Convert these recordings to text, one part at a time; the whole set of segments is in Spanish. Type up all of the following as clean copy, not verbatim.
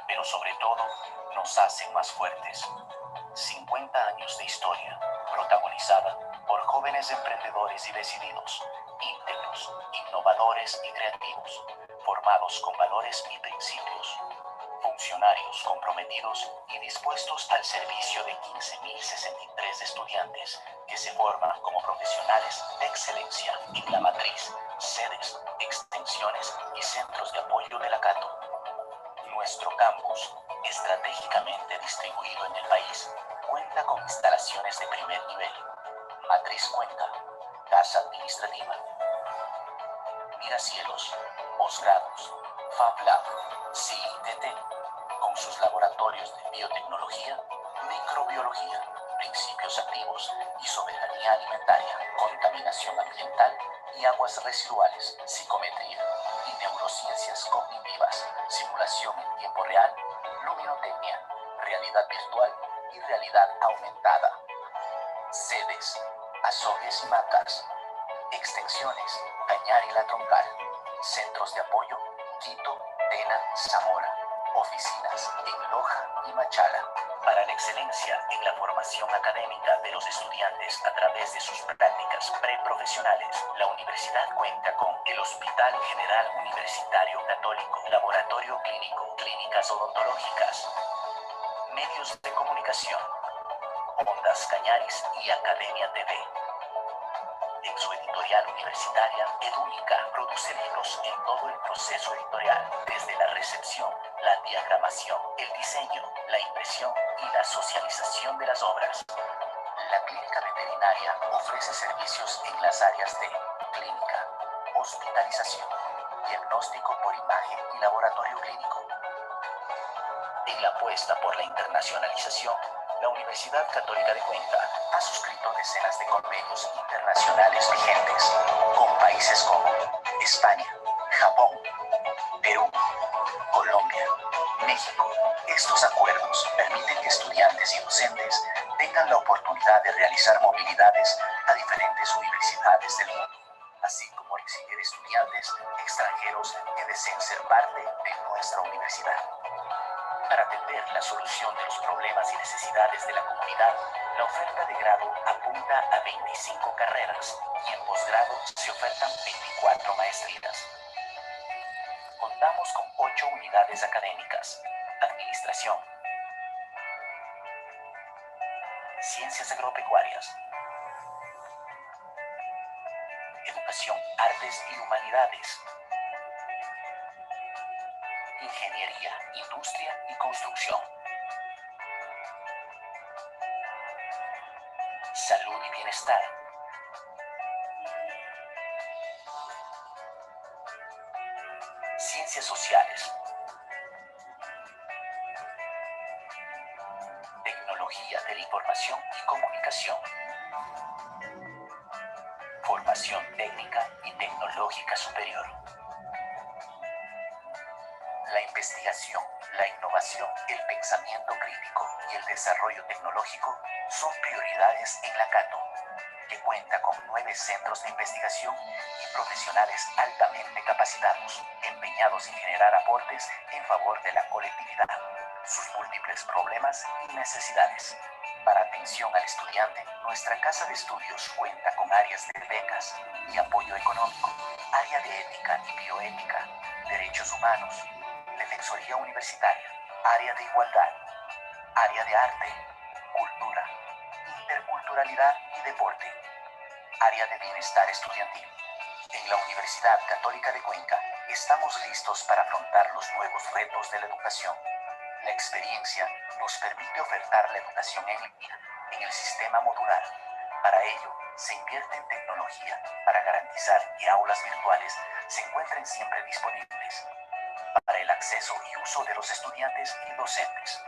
pero sobre todo nos hacen más fuertes. 50 años de historia, protagonizada por jóvenes emprendedores y decididos, íntegros, innovadores y creativos, formados con valores y principios. Funcionarios comprometidos y dispuestos al servicio de 15.063 estudiantes que se forman como profesionales de excelencia en la matriz, sedes, extensiones y centros de apoyo de la Cato. Nuestro campus, estratégicamente distribuido en el país, cuenta con instalaciones de primer nivel. Matriz Cuenca, Casa Administrativa, Miracielos, Posgrados, Fab Lab, CITT, con sus laboratorios de biotecnología, microbiología, principios activos y soberanía alimentaria, contaminación ambiental y aguas residuales, psicometría y neurociencias cognitivas, simulación en tiempo real, luminotecnia, realidad virtual y realidad aumentada. Sedes, Azogues y Macas. Extensiones, Cañar y La Troncal. Centros de apoyo, Quito, Tena, Zamora. Oficinas en Loja y Machala. Para la excelencia en la formación académica de los estudiantes a través de sus prácticas preprofesionales, la universidad cuenta con el Hospital General Universitario Católico, Laboratorio Clínico, clínicas odontológicas, medios de comunicación, Ondas Cañaris y Academia TV. En su editorial universitaria, Edúnica produce libros en todo el proceso editorial, desde la recepción, la diagramación, el diseño, la impresión y la socialización de las obras. La clínica veterinaria ofrece servicios en las áreas de clínica, hospitalización, diagnóstico por imagen y laboratorio clínico. En la apuesta por la internacionalización, la Universidad Católica de Cuenca ha suscrito decenas de convenios internacionales vigentes con países como España, Japón, Perú, Colombia, México. Estos acuerdos permiten que estudiantes y docentes tengan la oportunidad de realizar movilidades a diferentes universidades del mundo, así como recibir estudiantes extranjeros que deseen ser parte de nuestra universidad. Para atender la solución de los problemas y necesidades de la comunidad, la oferta de grado apunta a 25 carreras y en posgrado se ofertan 24 maestrías. Contamos con 8 unidades académicas: Administración, Ciencias Agropecuarias, Educación, Artes y Humanidades, Ingeniería, Industria y Construcción, Salud y Bienestar, Ciencias Sociales, Tecnología de la Información y Comunicación, Formación Técnica y Tecnológica Superior. La investigación, la innovación, el pensamiento crítico y el desarrollo tecnológico son prioridades en la Cato, que cuenta con 9 centros de investigación y profesionales altamente capacitados, empeñados en generar aportes en favor de la colectividad, sus múltiples problemas y necesidades. Para atención al estudiante, nuestra casa de estudios cuenta con áreas de becas y apoyo económico, área de ética y bioética, derechos humanos, defensoría universitaria, área de igualdad, área de arte, cultura, interculturalidad y deporte, área de bienestar estudiantil. En la Universidad Católica de Cuenca estamos listos para afrontar los nuevos retos de la educación. La experiencia nos permite ofertar la educación en línea en el sistema modular. Para ello, se invierte en tecnología para garantizar que aulas virtuales se encuentren siempre disponibles para el acceso y uso de los estudiantes y docentes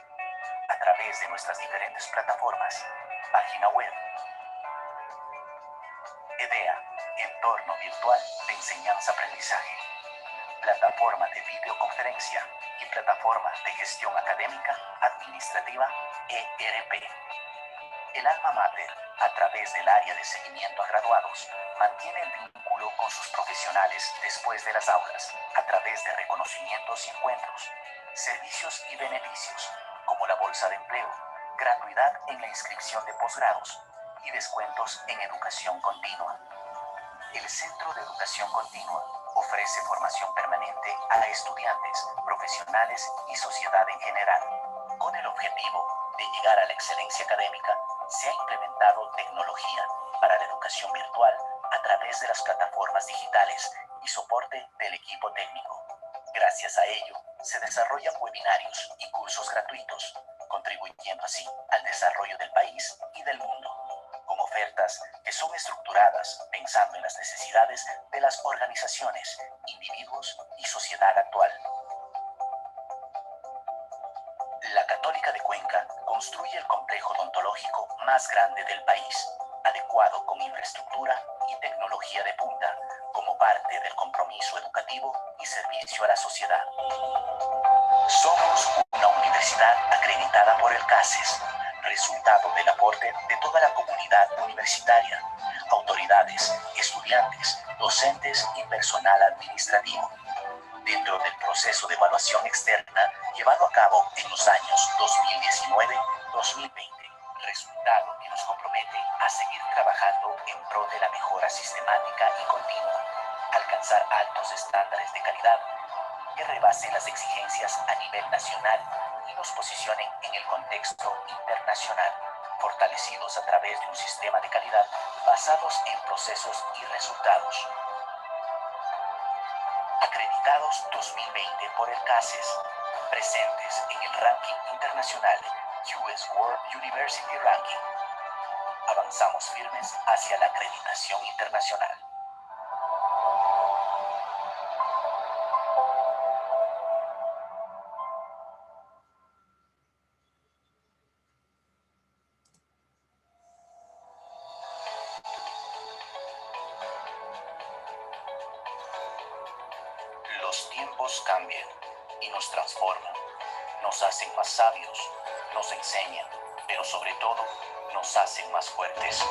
a través de nuestras diferentes plataformas, página web, EDEA, entorno virtual de enseñanza-aprendizaje, plataforma de videoconferencia y plataforma de gestión académica administrativa, ERP. El alma mater, a través del área de seguimiento a graduados, mantiene el vínculo con sus profesionales después de las aulas, a través de reconocimientos y encuentros. servicios y beneficios, como la bolsa de empleo, gratuidad en la inscripción de posgrados y descuentos en educación continua. El Centro de Educación Continua ofrece formación permanente a estudiantes, profesionales y sociedad en general. Con el objetivo de llegar a la excelencia académica, se ha implementado tecnología para la educación virtual a través de las plataformas digitales y soporte del equipo técnico. Gracias a ello, se desarrollan webinarios y cursos gratuitos, contribuyendo así al desarrollo del país y del mundo, con ofertas que son estructuradas pensando en las necesidades de las organizaciones, individuos y sociedad actual. La Católica de Cuenca construye el complejo odontológico más grande del país, adecuado con infraestructura y tecnología de punta, como parte del compromiso educativo y servicio a la sociedad. Somos una universidad acreditada por el CASES, resultado del aporte de toda la comunidad universitaria, autoridades, estudiantes, docentes y personal administrativo. Dentro del proceso de evaluación externa llevado a cabo en los años 2019-2020, resultado que nos compromete a seguir trabajando en pro de la mejora sistemática y continua, alcanzar altos estándares de calidad que rebasen las exigencias a nivel nacional y nos posicionen en el contexto internacional, fortalecidos a través de un sistema de calidad basados en procesos y resultados. Acreditados 2020 por el CASES, presentes en el ranking internacional US World University Ranking. Avanzamos firmes hacia la acreditación internacional. Los tiempos cambian y nos transforman, nos hacen más sabios, nos enseñan, pero sobre todo nos hacen más fuertes.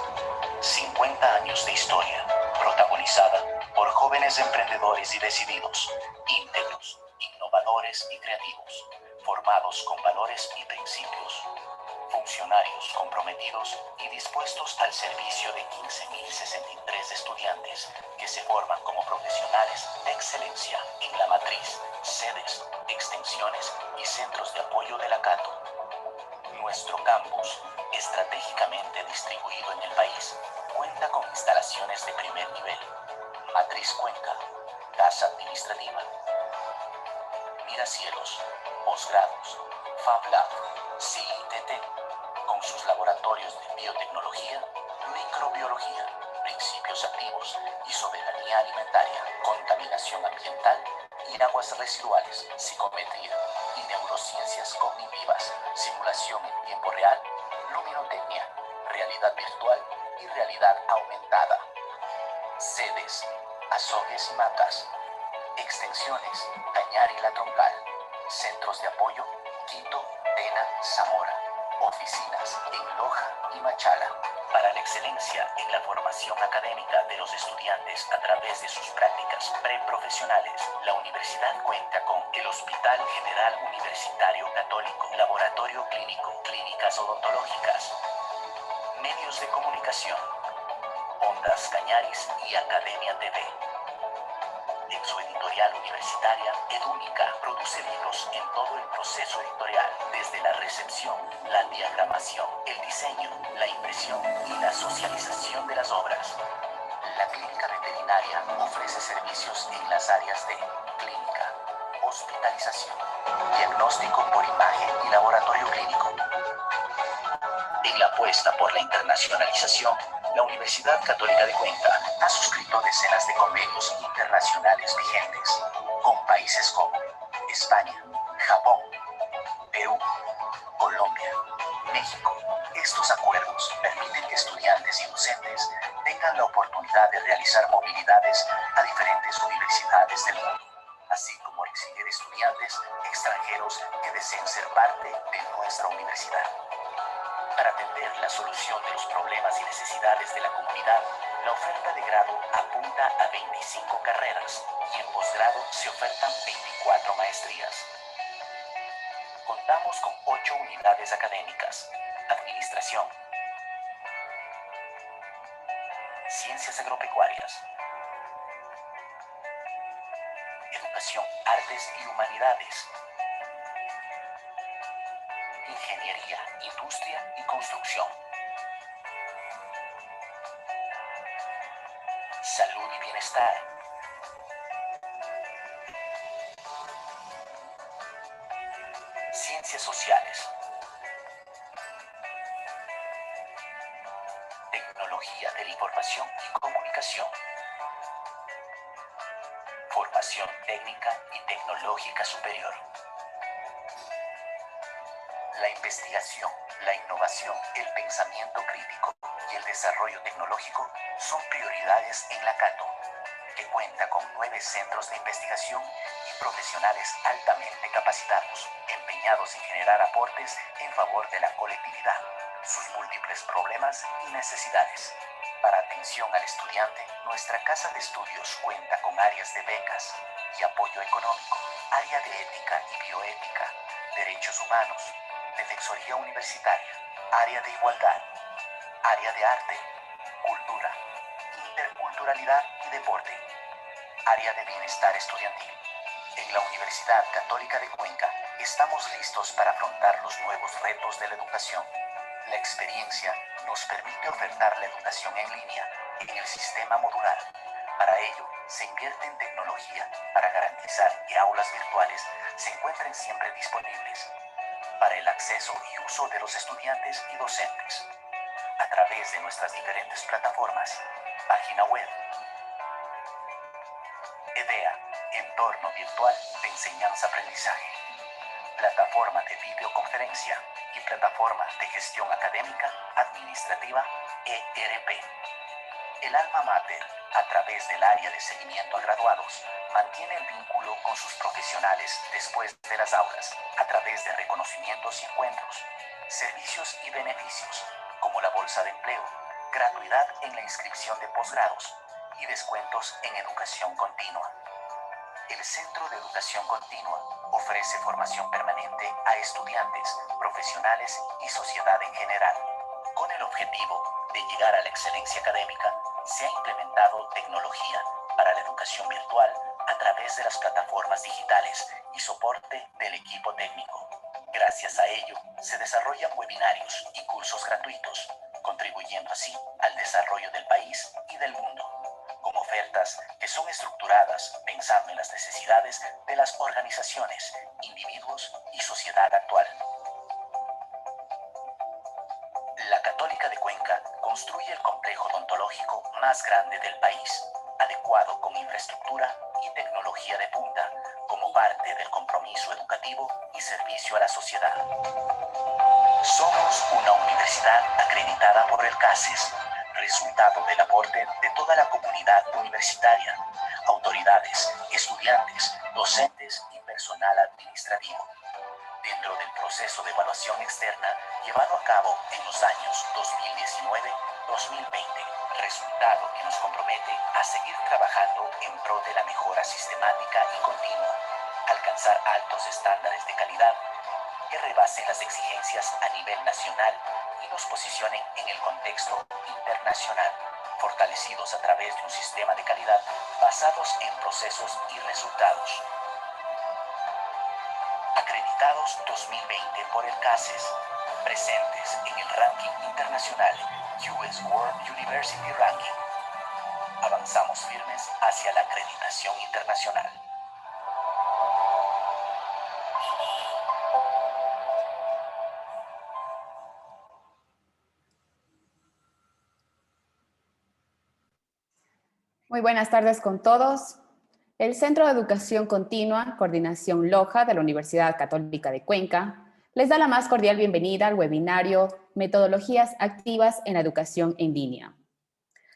50 años de historia, protagonizada por jóvenes emprendedores y decididos, íntegros, innovadores y creativos, formados con valores y principios. Funcionarios comprometidos y dispuestos al servicio de 15.063 estudiantes que se forman como profesionales de excelencia en la matriz, sedes, extensiones y centros de apoyo de la Cato. Nuestro campus, estratégicamente distribuido en el país, cuenta con instalaciones de primer nivel, matriz Cuenca, casa administrativa, miracielos, posgrados, Fab Lab, CITT, con sus laboratorios de biotecnología, microbiología, principios activos y soberanía alimentaria, contaminación ambiental y aguas residuales, psicometría y neurociencias cognitivas, simulación en tiempo real, luminotecnia, realidad virtual y realidad aumentada. Sedes, Azogues y Matas. Extensiones, Cañar y La Troncal. Centros de apoyo, Quito, Tena, Zamora. Oficinas en Loja y Machala. Para la excelencia en la formación académica de los estudiantes a través de sus prácticas preprofesionales, la universidad cuenta con el Hospital General Universitario Católico, Laboratorio Clínico, Clínicas Odontológicas, medios de comunicación, Ondas Cañaris y Academia TV. En su editorial universitaria, Edúnica produce libros en todo el proceso editorial, desde la recepción, la diagramación, el diseño, la impresión y la socialización de las obras. La clínica veterinaria ofrece servicios en las áreas de clínica, hospitalización, diagnóstico por imagen y laboratorio clínico. En la apuesta por la internacionalización, la Universidad Católica de Cuenca ha suscrito decenas de convenios internacionales vigentes con países como España, Japón, Perú, Colombia, México. Estos acuerdos permiten que estudiantes y docentes tengan la oportunidad de realizar movilidades a diferentes universidades del mundo, así como recibir estudiantes extranjeros que deseen ser parte de nuestra universidad. Para atender la solución de los problemas y necesidades de la comunidad, la oferta de grado apunta a 25 carreras y en posgrado se ofertan 24 maestrías. Contamos con 8 unidades académicas: Administración, Ciencias Agropecuarias, Educación, Artes y Humanidades, Ingeniería, Industria y Construcción, Salud y Bienestar, Ciencias Sociales, Tecnología de la Información y Comunicación, Formación Técnica y Tecnológica Superior. La investigación, la innovación, el pensamiento crítico y el desarrollo tecnológico son prioridades en la Cato, que cuenta con 9 centros de investigación y profesionales altamente capacitados, empeñados en generar aportes en favor de la colectividad, sus múltiples problemas y necesidades. Para atención al estudiante, nuestra Casa de Estudios cuenta con áreas de becas y apoyo económico, área de ética y bioética, derechos humanos, defensoría universitaria, área de igualdad, área de arte, cultura, interculturalidad y deporte, área de bienestar estudiantil. En la Universidad Católica de Cuenca estamos listos para afrontar los nuevos retos de la educación. La experiencia nos permite ofertar la educación en línea en el sistema modular. Para ello, se invierte en tecnología para garantizar que aulas virtuales se encuentren siempre disponibles para el acceso y uso de los estudiantes y docentes a través de nuestras diferentes plataformas, página web, EDEA, Entorno Virtual de Enseñanza-Aprendizaje, plataforma de videoconferencia y plataforma de gestión académica administrativa, ERP. El alma mater, a través del área de seguimiento a graduados, mantiene el vínculo con sus profesionales después de las aulas, a través de reconocimientos y encuentros, servicios y beneficios, como la bolsa de empleo, gratuidad en la inscripción de posgrados y descuentos en educación continua. El Centro de Educación Continua ofrece formación permanente a estudiantes, profesionales y sociedad en general. Con el objetivo de llegar a la excelencia académica, se ha implementado tecnología para la educación virtual a través de las plataformas digitales y soporte del equipo técnico. Gracias a ello, se desarrollan webinarios y cursos gratuitos, contribuyendo así al desarrollo del país y del mundo, con ofertas que son estructuradas pensando en las necesidades de las organizaciones, individuos y sociedad actual. La Católica de Cuenca construye el complejo odontológico más grande del país, adecuado con infraestructura y tecnología de punta, como parte del compromiso educativo y servicio a la sociedad. Somos una universidad acreditada por el CASES, resultado del aporte de toda la comunidad universitaria, autoridades, estudiantes, docentes y personal administrativo. Dentro del proceso de evaluación externa llevado a cabo en los años 2019-2020, resultado que nos compromete a seguir trabajando en pro de la mejora sistemática y continua, alcanzar altos estándares de calidad que rebasen las exigencias a nivel nacional y nos posicionen en el contexto internacional, fortalecidos a través de un sistema de calidad basados en procesos y resultados. Acreditados 2020 por el CASES, presentes en el ranking internacional US World University Ranking. Avanzamos firmes hacia la acreditación internacional. Muy buenas tardes con todos. El Centro de Educación Continua, Coordinación Loja de la Universidad Católica de Cuenca, les da la más cordial bienvenida al webinario Metodologías Activas en la Educación en Línea.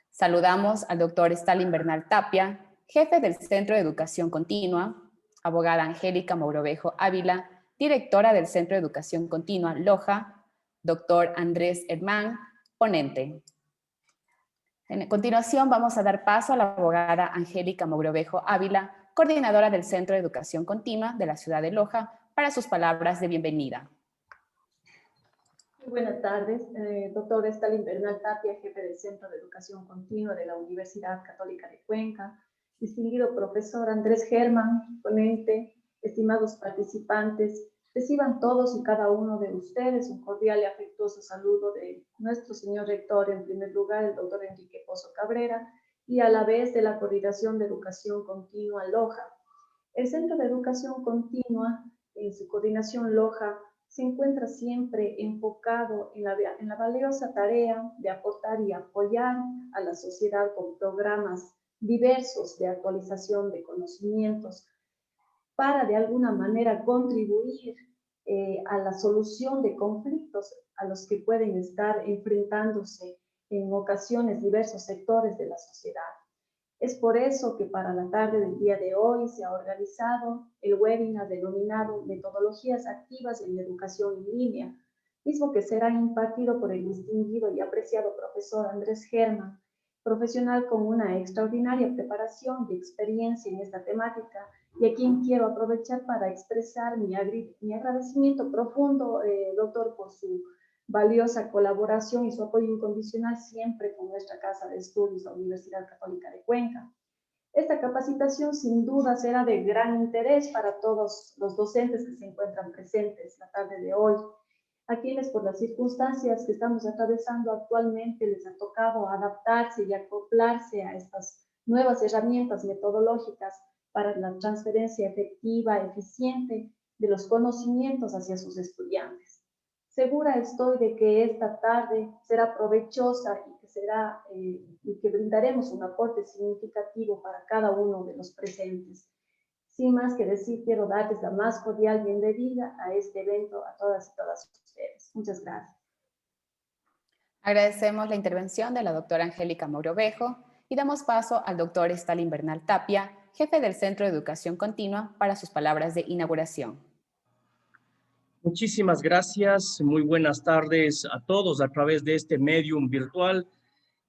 Saludamos al doctor Stalin Bernal Tapia, jefe del Centro de Educación Continua, abogada Angélica Mogrovejo Ávila, directora del Centro de Educación Continua Loja, doctor Andrés Hermán, ponente. En continuación vamos a dar paso a la abogada Angélica Mogrovejo Ávila, coordinadora del Centro de Educación Continua de la ciudad de Loja, para sus palabras de bienvenida. Muy buenas tardes, doctor Stalin Bernal Tapia, jefe del Centro de Educación Continua de la Universidad Católica de Cuenca, distinguido profesor Andrés Germán, ponente, estimados participantes, reciban todos y cada uno de ustedes un cordial y afectuoso saludo de nuestro señor rector, en primer lugar, el doctor Enrique Pozo Cabrera, y a la vez de la Coordinación de Educación Continua LOJA. El Centro de Educación Continua, en su coordinación LOJA, se encuentra siempre enfocado en la valiosa tarea de aportar y apoyar a la sociedad con programas diversos de actualización de conocimientos para de alguna manera contribuir a la solución de conflictos a los que pueden estar enfrentándose en ocasiones diversos sectores de la sociedad. Es por eso que para la tarde del día de hoy se ha organizado el webinar denominado Metodologías Activas en Educación en Línea, mismo que será impartido por el distinguido y apreciado profesor Andrés Germán, profesional con una extraordinaria preparación y experiencia en esta temática, y a quien quiero aprovechar para expresar mi agradecimiento profundo, doctor, por su valiosa colaboración y su apoyo incondicional siempre con nuestra Casa de Estudios, la Universidad Católica de Cuenca. Esta capacitación sin duda será de gran interés para todos los docentes que se encuentran presentes la tarde de hoy, a quienes por las circunstancias que estamos atravesando actualmente les ha tocado adaptarse y acoplarse a estas nuevas herramientas metodológicas para la transferencia efectiva, eficiente de los conocimientos hacia sus estudiantes. Segura estoy de que esta tarde será provechosa y que brindaremos un aporte significativo para cada uno de los presentes. Sin más que decir, quiero darles la más cordial bienvenida a este evento a todas y todas ustedes. Muchas gracias. Agradecemos la intervención de la doctora Angélica Mogrovejo y damos paso al doctor Stalin Bernal Tapia, jefe del Centro de Educación Continua, para sus palabras de inauguración. Muchísimas gracias. Muy buenas tardes a todos a través de este medium virtual.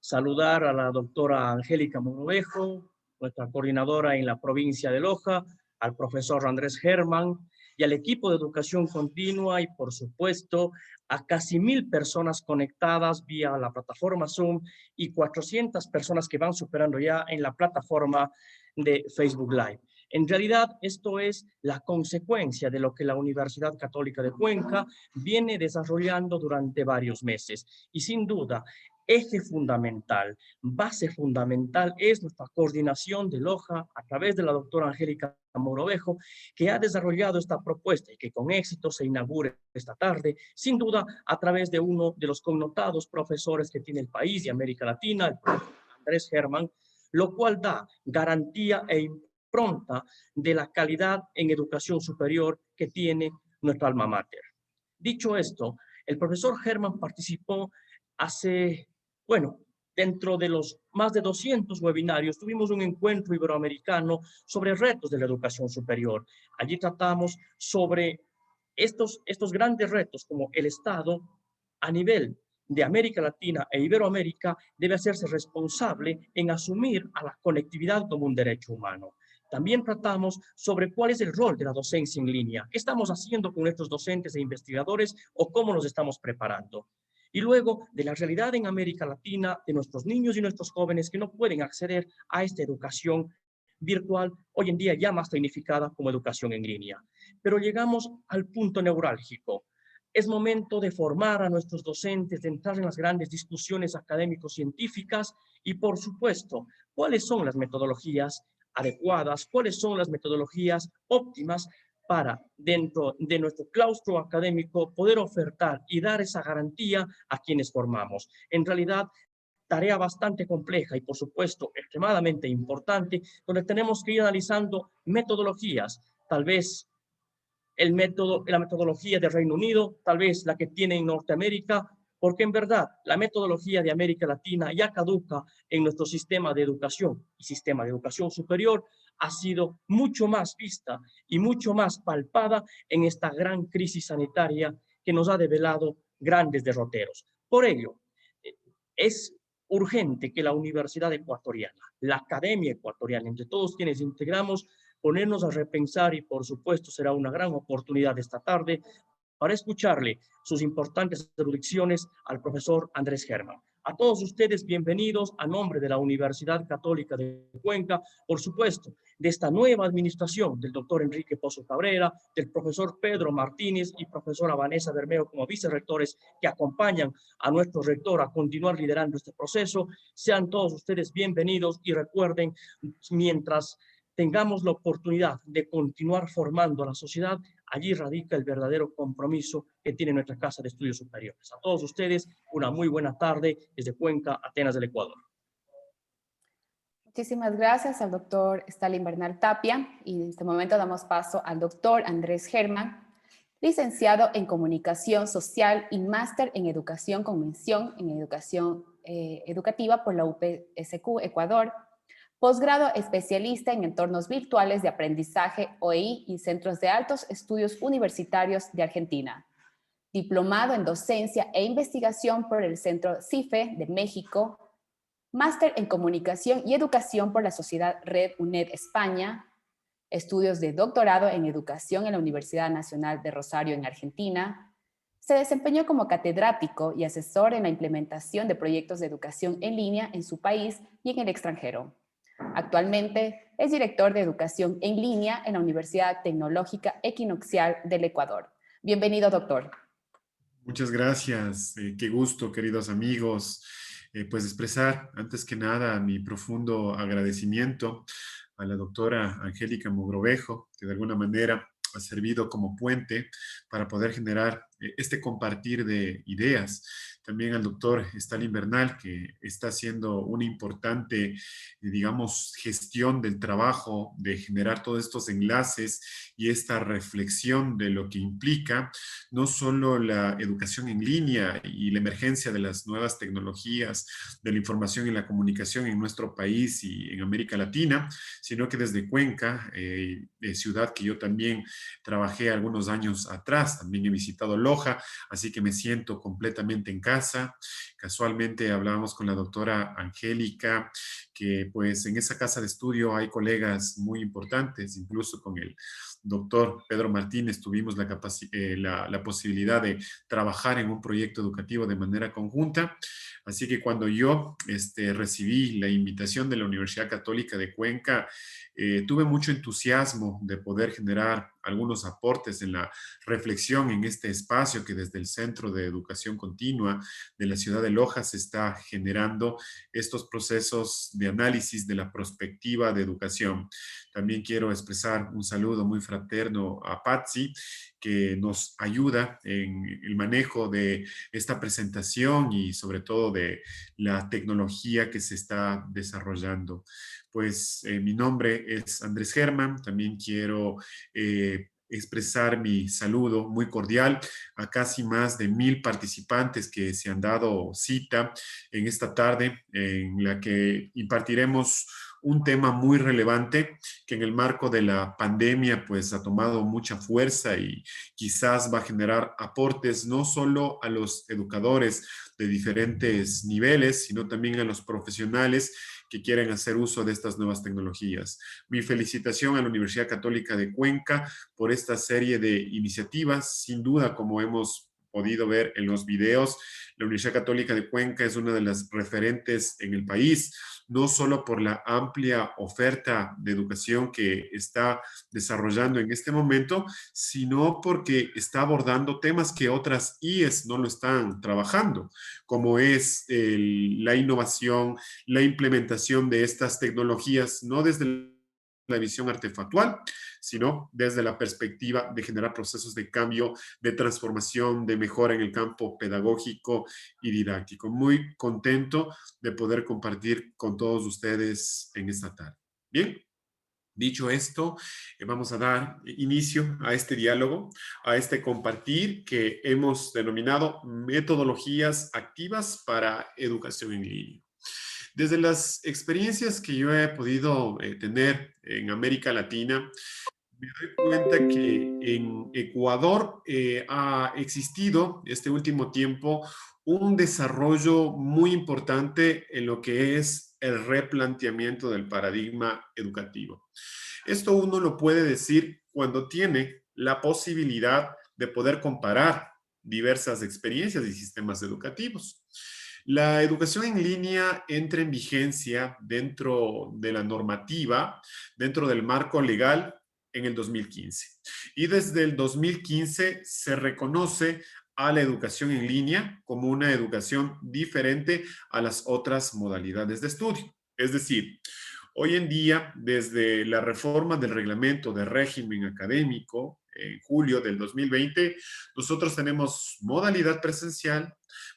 Saludar a la doctora Angélica Mogrovejo, nuestra coordinadora en la provincia de Loja, al profesor Andrés Germán y al equipo de educación continua y, por supuesto, a casi 1000 personas conectadas vía la plataforma Zoom y 400 personas que van superando ya en la plataforma de Facebook Live. En realidad, esto es la consecuencia de lo que la Universidad Católica de Cuenca viene desarrollando durante varios meses. Y sin duda, eje fundamental, base fundamental es nuestra coordinación de LOJA a través de la doctora Angélica Mogrovejo, que ha desarrollado esta propuesta y que con éxito se inaugure esta tarde, sin duda a través de uno de los connotados profesores que tiene el país y América Latina, el profesor Andrés Germán, lo cual da garantía e impronta de la calidad en educación superior que tiene nuestra alma mater. Dicho esto, el profesor Germán participó dentro de los más de 200 webinarios, tuvimos un encuentro iberoamericano sobre retos de la educación superior. Allí tratamos sobre estos grandes retos, como el Estado a nivel de América Latina e Iberoamérica debe hacerse responsable en asumir a la conectividad como un derecho humano. También tratamos sobre cuál es el rol de la docencia en línea, qué estamos haciendo con nuestros docentes e investigadores o cómo nos estamos preparando. Y luego de la realidad en América Latina de nuestros niños y nuestros jóvenes que no pueden acceder a esta educación virtual, hoy en día ya más tecnificada como educación en línea. Pero llegamos al punto neurálgico. Es momento de formar a nuestros docentes, de entrar en las grandes discusiones académico-científicas y, por supuesto, cuáles son las metodologías adecuadas, cuáles son las metodologías óptimas para, dentro de nuestro claustro académico, poder ofertar y dar esa garantía a quienes formamos. En realidad, tarea bastante compleja y, por supuesto, extremadamente importante, donde tenemos que ir analizando metodologías, tal vez la metodología de Reino Unido, tal vez la que tiene en Norteamérica, porque en verdad la metodología de América Latina ya caduca en nuestro sistema de educación y sistema de educación superior ha sido mucho más vista y mucho más palpada en esta gran crisis sanitaria que nos ha develado grandes derroteros. Por ello, es urgente que la Universidad Ecuatoriana, la Academia Ecuatoriana, entre todos quienes integramos, ponernos a repensar y por supuesto será una gran oportunidad esta tarde para escucharle sus importantes erudiciones al profesor Andrés Germán. A todos ustedes, bienvenidos a nombre de la Universidad Católica de Cuenca, por supuesto, de esta nueva administración del doctor Enrique Pozo Cabrera, del profesor Pedro Martínez y profesora Vanessa Bermeo como vicerrectores que acompañan a nuestro rector a continuar liderando este proceso. Sean todos ustedes bienvenidos y recuerden, mientras tengamos la oportunidad de continuar formando a la sociedad, allí radica el verdadero compromiso que tiene nuestra Casa de Estudios Superiores. A todos ustedes, una muy buena tarde desde Cuenca, Atenas del Ecuador. Muchísimas gracias al doctor Stalin Bernal Tapia y en este momento damos paso al doctor Andrés Germán, licenciado en Comunicación Social y máster en Educación con mención en Educación Educativa por la UPSQ Ecuador, posgrado especialista en entornos virtuales de aprendizaje OEI y centros de altos estudios universitarios de Argentina, diplomado en docencia e investigación por el Centro CIFE de México, máster en comunicación y educación por la Sociedad Red UNED España, estudios de doctorado en educación en la Universidad Nacional de Rosario en Argentina. Se desempeñó como catedrático y asesor en la implementación de proyectos de educación en línea en su país y en el extranjero. Actualmente es director de educación en línea en la Universidad Tecnológica Equinoccial del Ecuador. Bienvenido, doctor. Muchas gracias. Qué gusto, queridos amigos. Pues expresar antes que nada mi profundo agradecimiento a la doctora Angélica Mogrovejo, que de alguna manera ha servido como puente para poder generar este compartir de ideas. También al doctor Stalin Bernal, que está haciendo una importante, digamos, gestión del trabajo, de generar todos estos enlaces y esta reflexión de lo que implica no solo la educación en línea y la emergencia de las nuevas tecnologías, de la información y la comunicación en nuestro país y en América Latina, sino que desde Cuenca, ciudad que yo también trabajé algunos años atrás, también he visitado Loja, así que me siento completamente en casa. Casualmente hablábamos con la doctora Angélica, que pues en esa casa de estudio hay colegas muy importantes, incluso con el doctor Pedro Martínez tuvimos la posibilidad de trabajar en un proyecto educativo de manera conjunta. Así que cuando yo recibí la invitación de la Universidad Católica de Cuenca, tuve mucho entusiasmo de poder generar algunos aportes en la reflexión en este espacio que desde el Centro de Educación Continua de la ciudad de Loja se está generando estos procesos de análisis de la perspectiva de educación. También quiero expresar un saludo muy fraterno a Patsy, que nos ayuda en el manejo de esta presentación y sobre todo de la tecnología que se está desarrollando. Pues mi nombre es Andrés Germán, también quiero expresar mi saludo muy cordial a casi más de 1000 participantes que se han dado cita en esta tarde, en la que impartiremos un tema muy relevante que en el marco de la pandemia pues ha tomado mucha fuerza y quizás va a generar aportes no solo a los educadores de diferentes niveles, sino también a los profesionales que quieren hacer uso de estas nuevas tecnologías. Mi felicitación a la Universidad Católica de Cuenca por esta serie de iniciativas. Sin duda, como hemos podido ver en los videos, la Universidad Católica de Cuenca es una de las referentes en el país, no solo por la amplia oferta de educación que está desarrollando en este momento, sino porque está abordando temas que otras IES no lo están trabajando, como es la innovación, la implementación de estas tecnologías, no desde la visión artefactual, sino desde la perspectiva de generar procesos de cambio, de transformación, de mejora en el campo pedagógico y didáctico. Muy contento de poder compartir con todos ustedes en esta tarde. Bien. Dicho esto, vamos a dar inicio a este diálogo, a este compartir que hemos denominado metodologías activas para educación en línea. Desde las experiencias que yo he podido tener en América Latina, me doy cuenta que en Ecuador ha existido este último tiempo un desarrollo muy importante en lo que es el replanteamiento del paradigma educativo. Esto uno lo puede decir cuando tiene la posibilidad de poder comparar diversas experiencias y sistemas educativos. La educación en línea entra en vigencia dentro de la normativa, dentro del marco legal en el 2015. Y desde el 2015 se reconoce a la educación en línea como una educación diferente a las otras modalidades de estudio. Es decir, hoy en día, desde la reforma del reglamento de régimen académico en julio del 2020, nosotros tenemos modalidad presencial,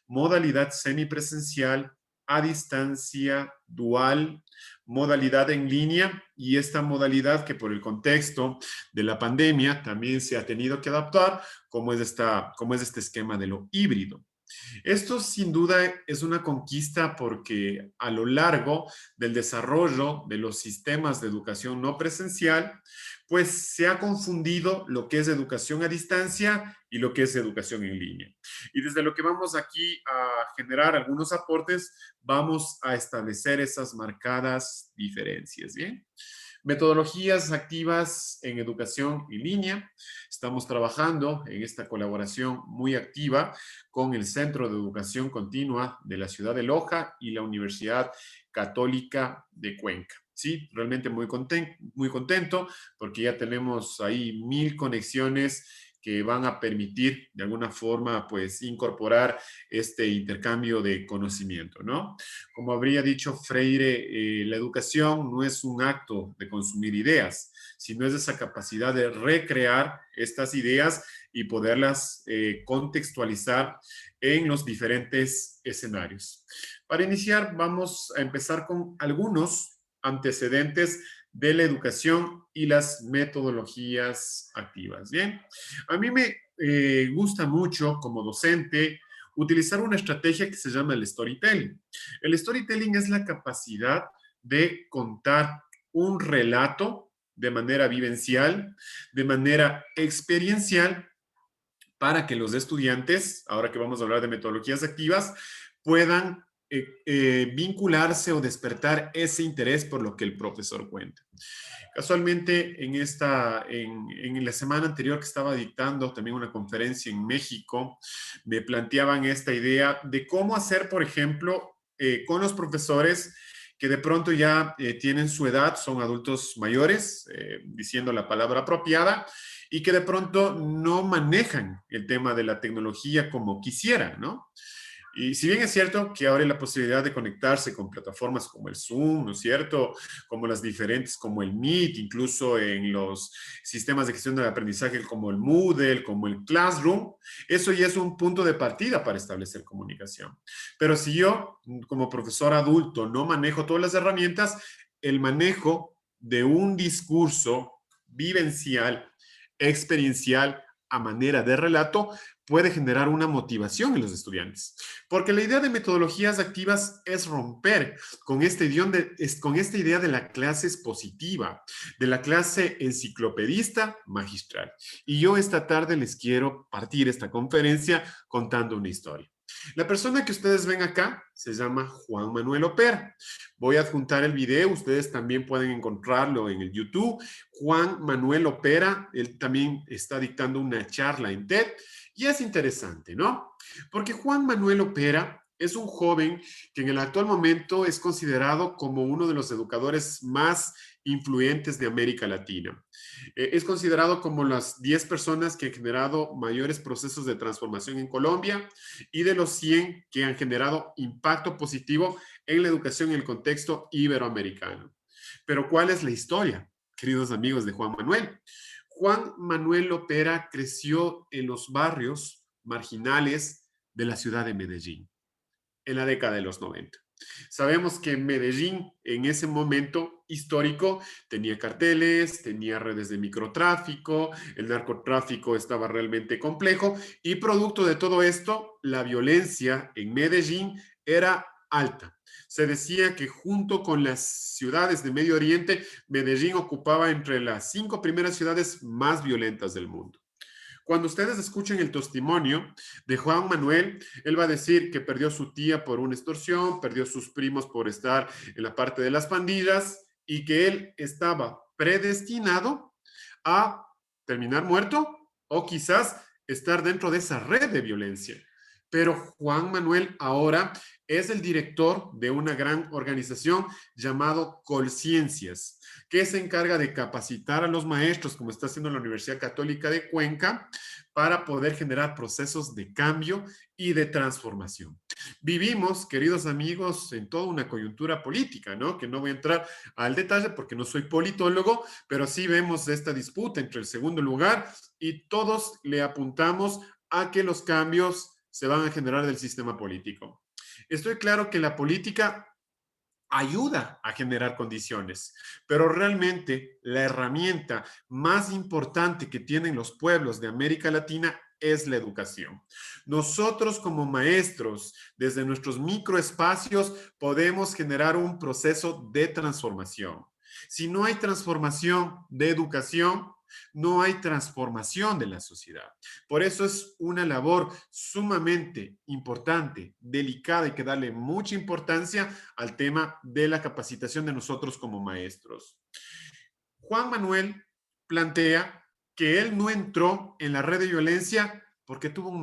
modalidad semipresencial, a distancia, dual, modalidad en línea y esta modalidad que por el contexto de la pandemia también se ha tenido que adaptar, como es este esquema de lo híbrido. Esto sin duda es una conquista porque a lo largo del desarrollo de los sistemas de educación no presencial, pues se ha confundido lo que es educación a distancia y lo que es educación en línea. Y desde lo que vamos aquí a generar algunos aportes, vamos a establecer esas marcadas diferencias, ¿bien? Metodologías activas en educación en línea. Estamos trabajando en esta colaboración muy activa con el Centro de Educación Continua de la ciudad de Loja y la Universidad Católica de Cuenca. Sí, realmente muy contento porque ya tenemos ahí 1000 conexiones que van a permitir de alguna forma pues incorporar este intercambio de conocimiento, ¿no? Como habría dicho Freire, la educación no es un acto de consumir ideas, sino es esa capacidad de recrear estas ideas y poderlas contextualizar en los diferentes escenarios. Para iniciar, vamos a empezar con algunos antecedentes de la educación y las metodologías activas. Bien, a mí me gusta mucho como docente utilizar una estrategia que se llama el storytelling. El storytelling es la capacidad de contar un relato de manera vivencial, de manera experiencial, para que los estudiantes, ahora que vamos a hablar de metodologías activas, puedan vincularse o despertar ese interés por lo que el profesor cuenta. Casualmente, en la semana anterior que estaba dictando también una conferencia en México, me planteaban esta idea de cómo hacer, por ejemplo, con los profesores que de pronto ya tienen su edad, son adultos mayores, diciendo la palabra apropiada, y que de pronto no manejan el tema de la tecnología como quisieran, ¿no? Y si bien es cierto que ahora hay la posibilidad de conectarse con plataformas como el Zoom, ¿no es cierto? Como las diferentes, como el Meet, incluso en los sistemas de gestión del aprendizaje como el Moodle, como el Classroom, eso ya es un punto de partida para establecer comunicación. Pero si yo, como profesor adulto, no manejo todas las herramientas, el manejo de un discurso vivencial, experiencial, a manera de relato, puede generar una motivación en los estudiantes. Porque la idea de metodologías activas es romper con esta idea de la clase expositiva, de la clase enciclopedista magistral. Y yo esta tarde les quiero partir esta conferencia contando una historia. La persona que ustedes ven acá se llama Juan Manuel Opera. Voy a adjuntar el video, ustedes también pueden encontrarlo en el YouTube. Juan Manuel Opera, él también está dictando una charla en TED y es interesante, ¿no? Porque Juan Manuel Opera es un joven que en el actual momento es considerado como uno de los educadores más influyentes de América Latina. Es considerado como las 10 personas que han generado mayores procesos de transformación en Colombia y de los 100 que han generado impacto positivo en la educación en el contexto iberoamericano. Pero ¿cuál es la historia, queridos amigos de Juan Manuel? Juan Manuel Opera creció en los barrios marginales de la ciudad de Medellín en la década de los 90. Sabemos que Medellín en ese momento histórico tenía carteles, tenía redes de microtráfico, el narcotráfico estaba realmente complejo y producto de todo esto, la violencia en Medellín era alta. Se decía que junto con las ciudades de Medio Oriente, Medellín ocupaba entre las 5 primeras ciudades más violentas del mundo. Cuando ustedes escuchen el testimonio de Juan Manuel, él va a decir que perdió su tía por una extorsión, perdió sus primos por estar en la parte de las pandillas y que él estaba predestinado a terminar muerto o quizás estar dentro de esa red de violencia. Pero Juan Manuel ahora es el director de una gran organización llamado Colciencias, que se encarga de capacitar a los maestros, como está haciendo la Universidad Católica de Cuenca, para poder generar procesos de cambio y de transformación. Vivimos, queridos amigos, en toda una coyuntura política, ¿no? Que no voy a entrar al detalle porque no soy politólogo, pero sí vemos esta disputa entre el segundo lugar y todos le apuntamos a que los cambios se van a generar del sistema político. Estoy claro que la política ayuda a generar condiciones, pero realmente la herramienta más importante que tienen los pueblos de América Latina es la educación. Nosotros como maestros, desde nuestros microespacios, podemos generar un proceso de transformación. Si no hay transformación de educación, no hay transformación de la sociedad. Por eso es una labor sumamente importante, delicada, y que darle mucha importancia al tema de la capacitación de nosotros como maestros. Juan Manuel plantea que él no entró en la red de violencia porque tuvo un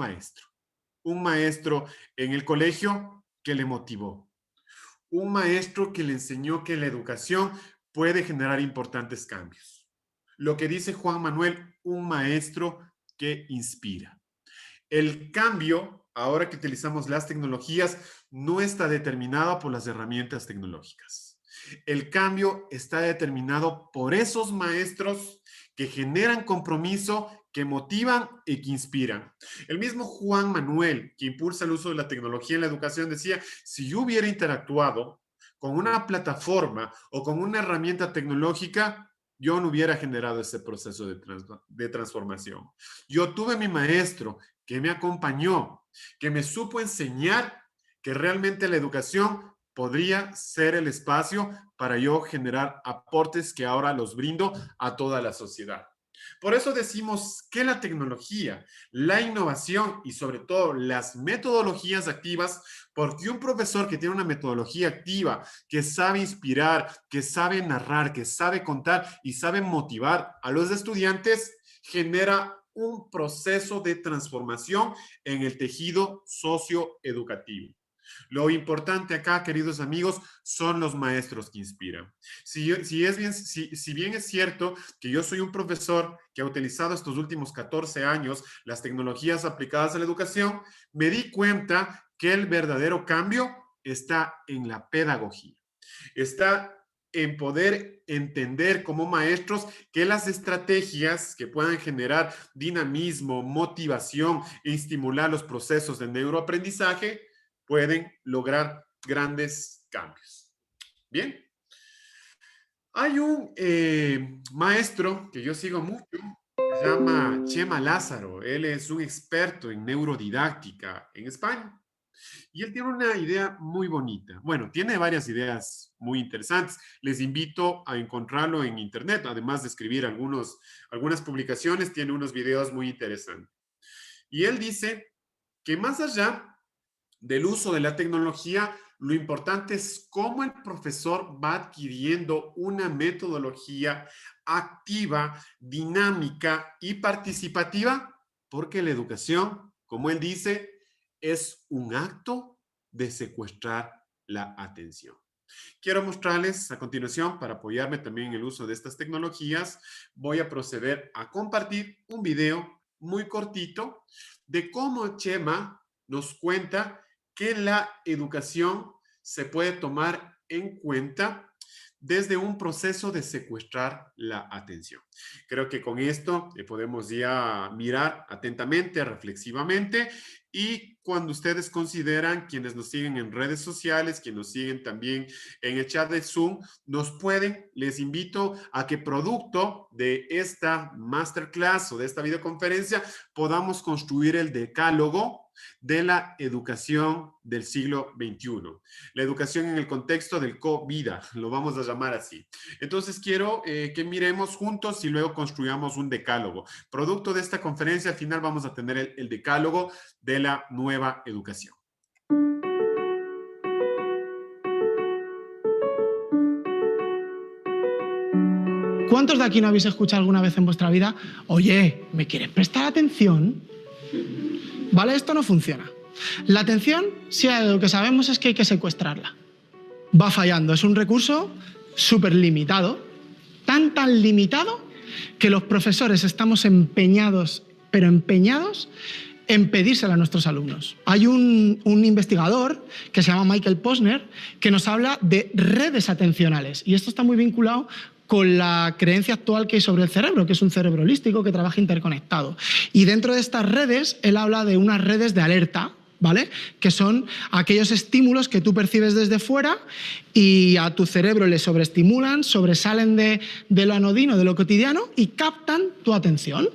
maestro en el colegio que le motivó, un maestro que le enseñó que la educación puede generar importantes cambios. Lo que dice Juan Manuel, un maestro que inspira. El cambio, ahora que utilizamos las tecnologías, no está determinado por las herramientas tecnológicas. El cambio está determinado por esos maestros que generan compromiso, que motivan y que inspiran. El mismo Juan Manuel, que impulsa el uso de la tecnología en la educación, decía, si yo hubiera interactuado con una plataforma o con una herramienta tecnológica, yo no hubiera generado ese proceso de transformación. Yo tuve mi maestro que me acompañó, que me supo enseñar que realmente la educación podría ser el espacio para yo generar aportes que ahora los brindo a toda la sociedad. Por eso decimos que la tecnología, la innovación y sobre todo las metodologías activas, porque un profesor que tiene una metodología activa, que sabe inspirar, que sabe narrar, que sabe contar y sabe motivar a los estudiantes, genera un proceso de transformación en el tejido socioeducativo. Lo importante acá, queridos amigos, son los maestros que inspiran. Si bien es cierto que yo soy un profesor que ha utilizado estos últimos 14 años las tecnologías aplicadas a la educación, me di cuenta que el verdadero cambio está en la pedagogía. Está en poder entender como maestros que las estrategias que puedan generar dinamismo, motivación e estimular los procesos de neuroaprendizaje pueden lograr grandes cambios. Bien. Hay un maestro que yo sigo mucho, se llama Chema Lázaro. Él es un experto en neurodidáctica en España. Y él tiene una idea muy bonita. Bueno, tiene varias ideas muy interesantes. Les invito a encontrarlo en internet. Además de escribir algunas publicaciones, tiene unos videos muy interesantes. Y él dice que más allá del uso de la tecnología, lo importante es cómo el profesor va adquiriendo una metodología activa, dinámica y participativa, porque la educación, como él dice, es un acto de secuestrar la atención. Quiero mostrarles a continuación, para apoyarme también en el uso de estas tecnologías, voy a proceder a compartir un video muy cortito de cómo Chema nos cuenta que la educación se puede tomar en cuenta desde un proceso de secuestrar la atención. Creo que con esto podemos ya mirar atentamente, reflexivamente, y cuando ustedes consideran, quienes nos siguen en redes sociales, quienes nos siguen también en el chat de Zoom, les invito a que producto de esta masterclass o de esta videoconferencia podamos construir el decálogo de la educación del siglo XXI. La educación en el contexto del co-vida, lo vamos a llamar así. Entonces quiero que miremos juntos y luego construyamos un decálogo. Producto de esta conferencia, al final vamos a tener el decálogo de la nueva educación. ¿Cuántos de aquí no habéis escuchado alguna vez en vuestra vida? Oye, ¿me quieres prestar atención? ¿Vale? Esto no funciona. La atención, si lo que sabemos es que hay que secuestrarla. Va fallando. Es un recurso súper limitado. Tan limitado que los profesores estamos empeñados, pero empeñados, en pedírsela a nuestros alumnos. Hay un investigador que se llama Michael Posner que nos habla de redes atencionales. Y esto está muy vinculado con la creencia actual que hay sobre el cerebro, que es un cerebro holístico que trabaja interconectado. Y dentro de estas redes, él habla de unas redes de alerta, ¿vale? Que son aquellos estímulos que tú percibes desde fuera y a tu cerebro le sobreestimulan, sobresalen de lo anodino, de lo cotidiano y captan tu atención.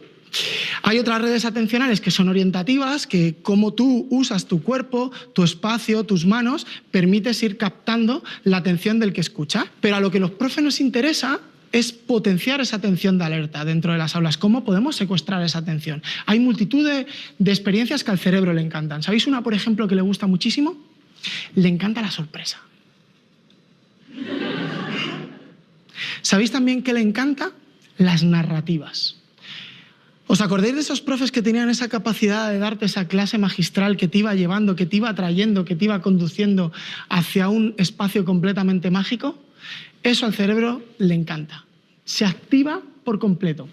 Hay otras redes atencionales que son orientativas, que como tú usas tu cuerpo, tu espacio, tus manos, permites ir captando la atención del que escucha. Pero a lo que a los profes nos interesa es potenciar esa atención de alerta dentro de las aulas. ¿Cómo podemos secuestrar esa atención? Hay multitud de experiencias que al cerebro le encantan. ¿Sabéis una, por ejemplo, que le gusta muchísimo? Le encanta la sorpresa. ¿Sabéis también que le encanta? Las narrativas. ¿Os acordáis de esos profes que tenían esa capacidad de darte esa clase magistral que te iba llevando, que te iba atrayendo, que te iba conduciendo hacia un espacio completamente mágico? Eso al cerebro le encanta. Se activa por completo.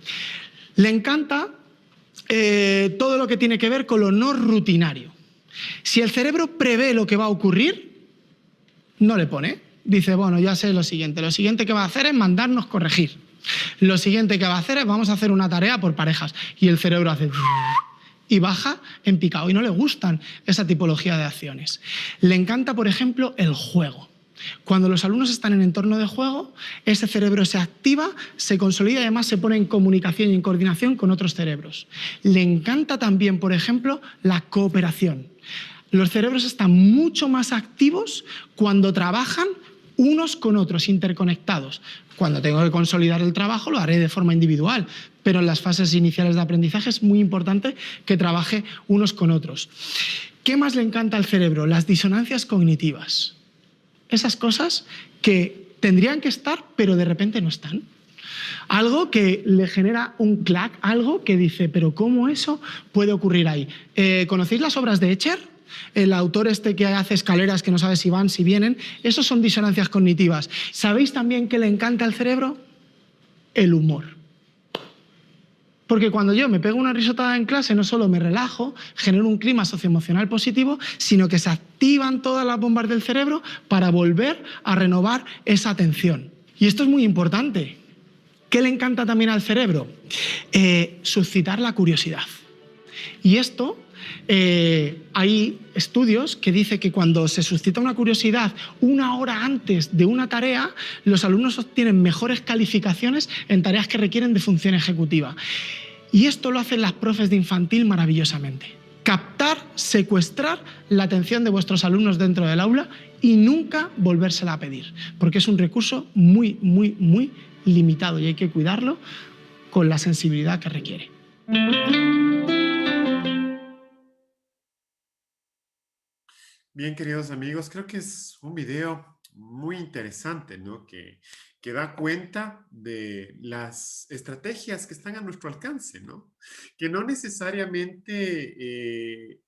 Le encanta todo lo que tiene que ver con lo no rutinario. Si el cerebro prevé lo que va a ocurrir, no le pone. Dice, bueno, ya sé lo siguiente. Lo siguiente que va a hacer es mandarnos corregir. Lo siguiente que va a hacer es vamos a hacer una tarea por parejas. Y el cerebro hace... y baja en picado. Y no le gustan esa tipología de acciones. Le encanta, por ejemplo, el juego. Cuando los alumnos están en entorno de juego, ese cerebro se activa, se consolida y además se pone en comunicación y en coordinación con otros cerebros. Le encanta también, por ejemplo, la cooperación. Los cerebros están mucho más activos cuando trabajan unos con otros, interconectados. Cuando tengo que consolidar el trabajo lo haré de forma individual, pero en las fases iniciales de aprendizaje es muy importante que trabaje unos con otros. ¿Qué más le encanta al cerebro? Las disonancias cognitivas. Esas cosas que tendrían que estar, pero de repente no están. Algo que le genera un clac, algo que dice, pero ¿cómo eso puede ocurrir ahí? ¿Conocéis las obras de Escher? El autor este que hace escaleras que no sabe si van, si vienen. Esos son disonancias cognitivas. ¿Sabéis también qué le encanta al cerebro? El humor. Porque cuando yo me pego una risotada en clase, no solo me relajo, genero un clima socioemocional positivo, sino que se activan todas las bombas del cerebro para volver a renovar esa atención. Y esto es muy importante. ¿Qué le encanta también al cerebro? Suscitar la curiosidad. Y esto, hay estudios que dicen que cuando se suscita una curiosidad 1 hora antes de una tarea, los alumnos obtienen mejores calificaciones en tareas que requieren de función ejecutiva. Y esto lo hacen las profes de infantil maravillosamente. Captar, secuestrar la atención de vuestros alumnos dentro del aula y nunca volvérsela a pedir, porque es un recurso muy, muy, muy limitado y hay que cuidarlo con la sensibilidad que requiere. Bien, queridos amigos, creo que es un video muy interesante, ¿no? Que da cuenta de las estrategias que están a nuestro alcance, ¿no? Que no necesariamente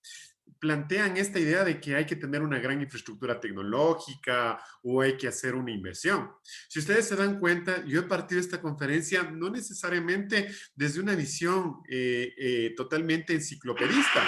plantean esta idea de que hay que tener una gran infraestructura tecnológica o hay que hacer una inversión. Si ustedes se dan cuenta, yo he partido esta conferencia no necesariamente desde una visión totalmente enciclopedista,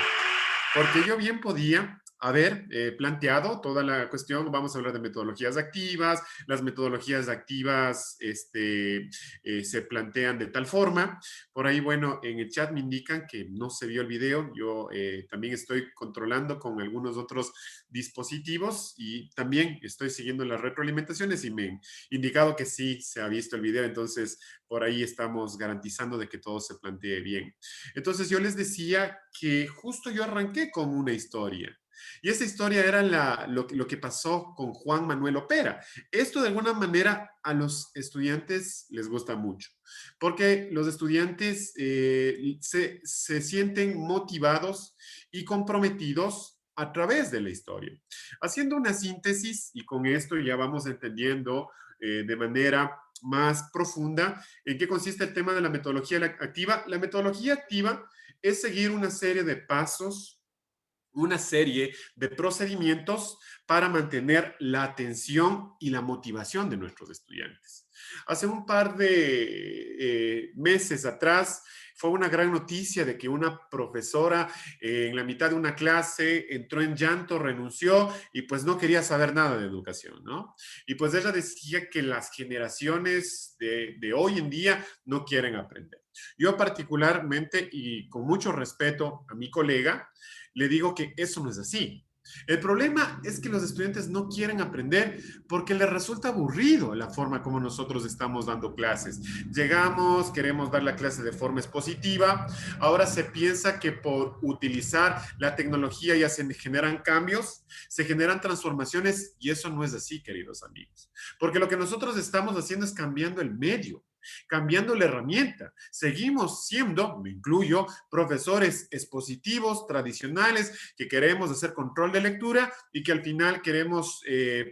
porque yo bien podía haber planteado toda la cuestión. Vamos a hablar de metodologías activas. Las metodologías activas se plantean de tal forma. Por ahí, bueno, en el chat me indican que no se vio el video. Yo también estoy controlando con algunos otros dispositivos y también estoy siguiendo las retroalimentaciones y me han indicado que sí se ha visto el video. Entonces, por ahí estamos garantizando de que todo se plantee bien. Entonces, yo les decía que justo yo arranqué con una historia. Y esa historia era lo que pasó con Juan Manuel Opera. Esto de alguna manera a los estudiantes les gusta mucho, porque los estudiantes se sienten motivados y comprometidos a través de la historia. Haciendo una síntesis, y con esto ya vamos entendiendo de manera más profunda en qué consiste el tema de la metodología activa. La metodología activa es seguir una serie de pasos, una serie de procedimientos para mantener la atención y la motivación de nuestros estudiantes. Hace un par de meses atrás fue una gran noticia de que una profesora en la mitad de una clase entró en llanto, renunció y pues no quería saber nada de educación, ¿no? Y pues ella decía que las generaciones de hoy en día no quieren aprender. Yo particularmente y con mucho respeto a mi colega, le digo que eso no es así. El problema es que los estudiantes no quieren aprender porque les resulta aburrido la forma como nosotros estamos dando clases. Llegamos, queremos dar la clase de forma expositiva. Ahora se piensa que por utilizar la tecnología ya se generan cambios, se generan transformaciones y eso no es así, queridos amigos. Porque lo que nosotros estamos haciendo es cambiando el medio, cambiando la herramienta. Seguimos siendo, me incluyo, profesores expositivos, tradicionales, que queremos hacer control de lectura y que al final queremos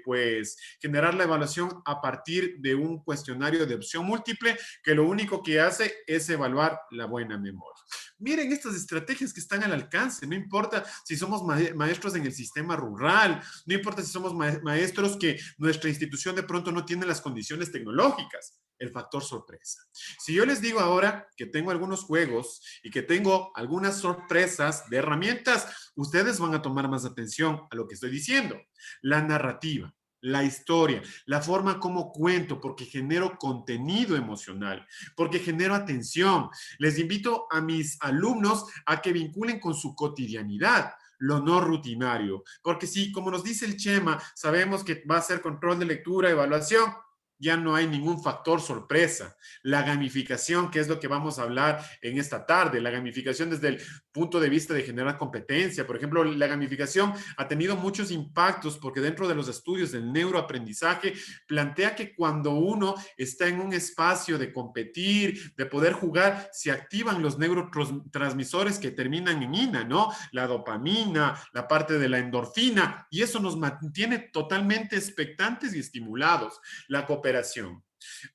pues generar la evaluación a partir de un cuestionario de opción múltiple que lo único que hace es evaluar la buena memoria. Miren estas estrategias que están al alcance, no importa si somos maestros en el sistema rural, no importa si somos maestros que nuestra institución de pronto no tiene las condiciones tecnológicas, el factor sorpresa. Si yo les digo ahora que tengo algunos juegos y que tengo algunas sorpresas de herramientas, ustedes van a tomar más atención a lo que estoy diciendo. La narrativa, la historia, la forma como cuento, porque genero contenido emocional, porque genero atención. Les invito a mis alumnos a que vinculen con su cotidianidad lo no rutinario, porque si, como nos dice el Chema, sabemos que va a ser control de lectura, evaluación, ya no hay ningún factor sorpresa. La gamificación, que es lo que vamos a hablar en esta tarde, la gamificación desde el punto de vista de generar competencia. Por ejemplo, la gamificación ha tenido muchos impactos porque dentro de los estudios del neuroaprendizaje plantea que cuando uno está en un espacio de competir, de poder jugar, se activan los neurotransmisores que terminan en INA, ¿no? La dopamina, la parte de la endorfina, y eso nos mantiene totalmente expectantes y estimulados. La cooperación.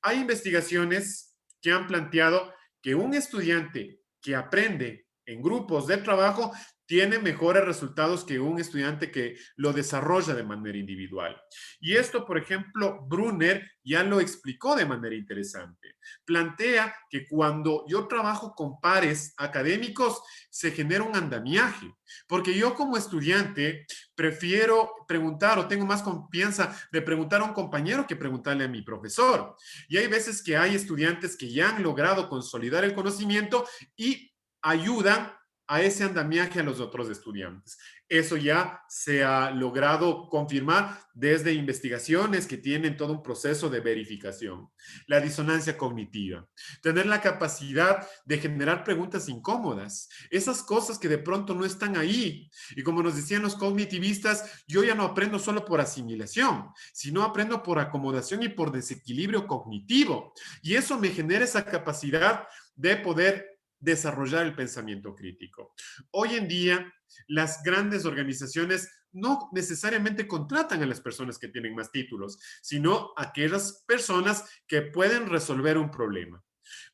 Hay investigaciones que han planteado que un estudiante que aprende en grupos de trabajo tiene mejores resultados que un estudiante que lo desarrolla de manera individual. Y esto, por ejemplo, Brunner ya lo explicó de manera interesante. Plantea que cuando yo trabajo con pares académicos, se genera un andamiaje, porque yo como estudiante prefiero preguntar o tengo más confianza de preguntar a un compañero que preguntarle a mi profesor. Y hay veces que hay estudiantes que ya han logrado consolidar el conocimiento y ayudan a ese andamiaje a los otros estudiantes. Eso ya se ha logrado confirmar desde investigaciones que tienen todo un proceso de verificación. La disonancia cognitiva. Tener la capacidad de generar preguntas incómodas. Esas cosas que de pronto no están ahí. Y como nos decían los cognitivistas, yo ya no aprendo solo por asimilación, sino aprendo por acomodación y por desequilibrio cognitivo. Y eso me genera esa capacidad de poder desarrollar el pensamiento crítico. Hoy en día, las grandes organizaciones no necesariamente contratan a las personas que tienen más títulos, sino a aquellas personas que pueden resolver un problema.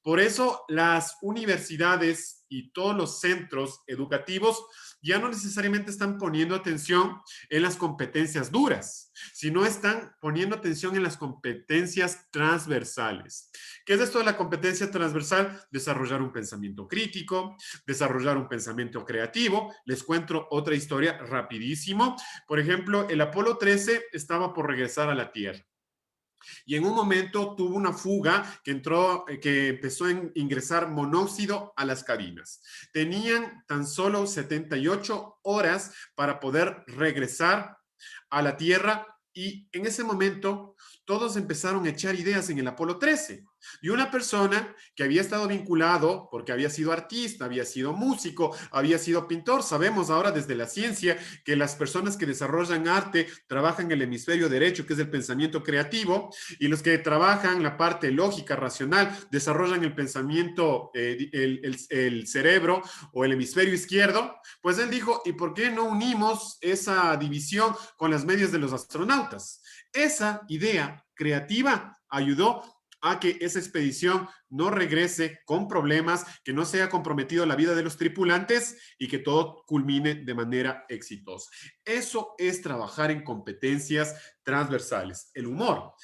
Por eso, las universidades y todos los centros educativos ya no necesariamente están poniendo atención en las competencias duras, sino están poniendo atención en las competencias transversales. ¿Qué es esto de la competencia transversal? Desarrollar un pensamiento crítico, desarrollar un pensamiento creativo. Les cuento otra historia rapidísimo. Por ejemplo, el Apolo 13 estaba por regresar a la Tierra. Y en un momento tuvo una fuga que empezó a ingresar monóxido a las cabinas. Tenían tan solo 78 horas para poder regresar a la Tierra y en ese momento todos empezaron a echar ideas en el Apolo 13. Y una persona que había estado vinculado, porque había sido artista, había sido músico, había sido pintor, sabemos ahora desde la ciencia que las personas que desarrollan arte trabajan en el hemisferio derecho, que es el pensamiento creativo, y los que trabajan la parte lógica, racional, desarrollan el pensamiento, el cerebro o el hemisferio izquierdo. Pues él dijo, ¿y por qué no unimos esa división con las medias de los astronautas? Esa idea creativa ayudó a que esa expedición no regrese con problemas, que no se haya comprometido la vida de los tripulantes y que todo culmine de manera exitosa. Eso es trabajar en competencias transversales. El humor,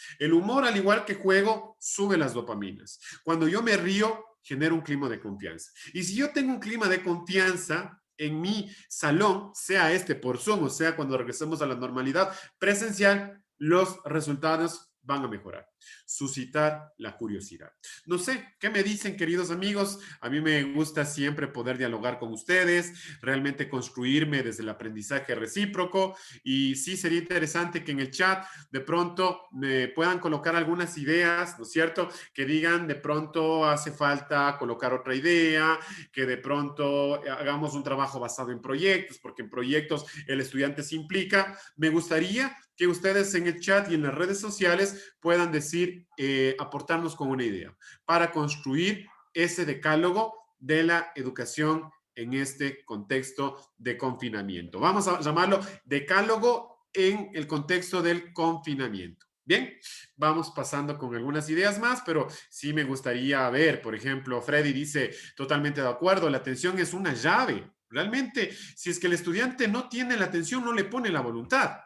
al igual que juego, sube las dopaminas. Cuando yo me río, genero un clima de confianza. Y si yo tengo un clima de confianza en mi salón, sea este por Zoom o sea cuando regresemos a la normalidad presencial, los resultados van a mejorar. Suscitar la curiosidad. No sé, ¿qué me dicen, queridos amigos? A mí me gusta siempre poder dialogar con ustedes, realmente construirme desde el aprendizaje recíproco y sí sería interesante que en el chat de pronto me puedan colocar algunas ideas, ¿no es cierto? Que digan de pronto hace falta colocar otra idea, que de pronto hagamos un trabajo basado en proyectos, porque en proyectos el estudiante se implica. Me gustaría que ustedes en el chat y en las redes sociales puedan decir, aportarnos con una idea para construir ese decálogo de la educación en este contexto de confinamiento. Vamos a llamarlo decálogo en el contexto del confinamiento. Bien, vamos pasando con algunas ideas más, pero sí me gustaría ver, por ejemplo, Freddy dice, totalmente de acuerdo, la atención es una llave. Realmente, si es que el estudiante no tiene la atención, no le pone la voluntad.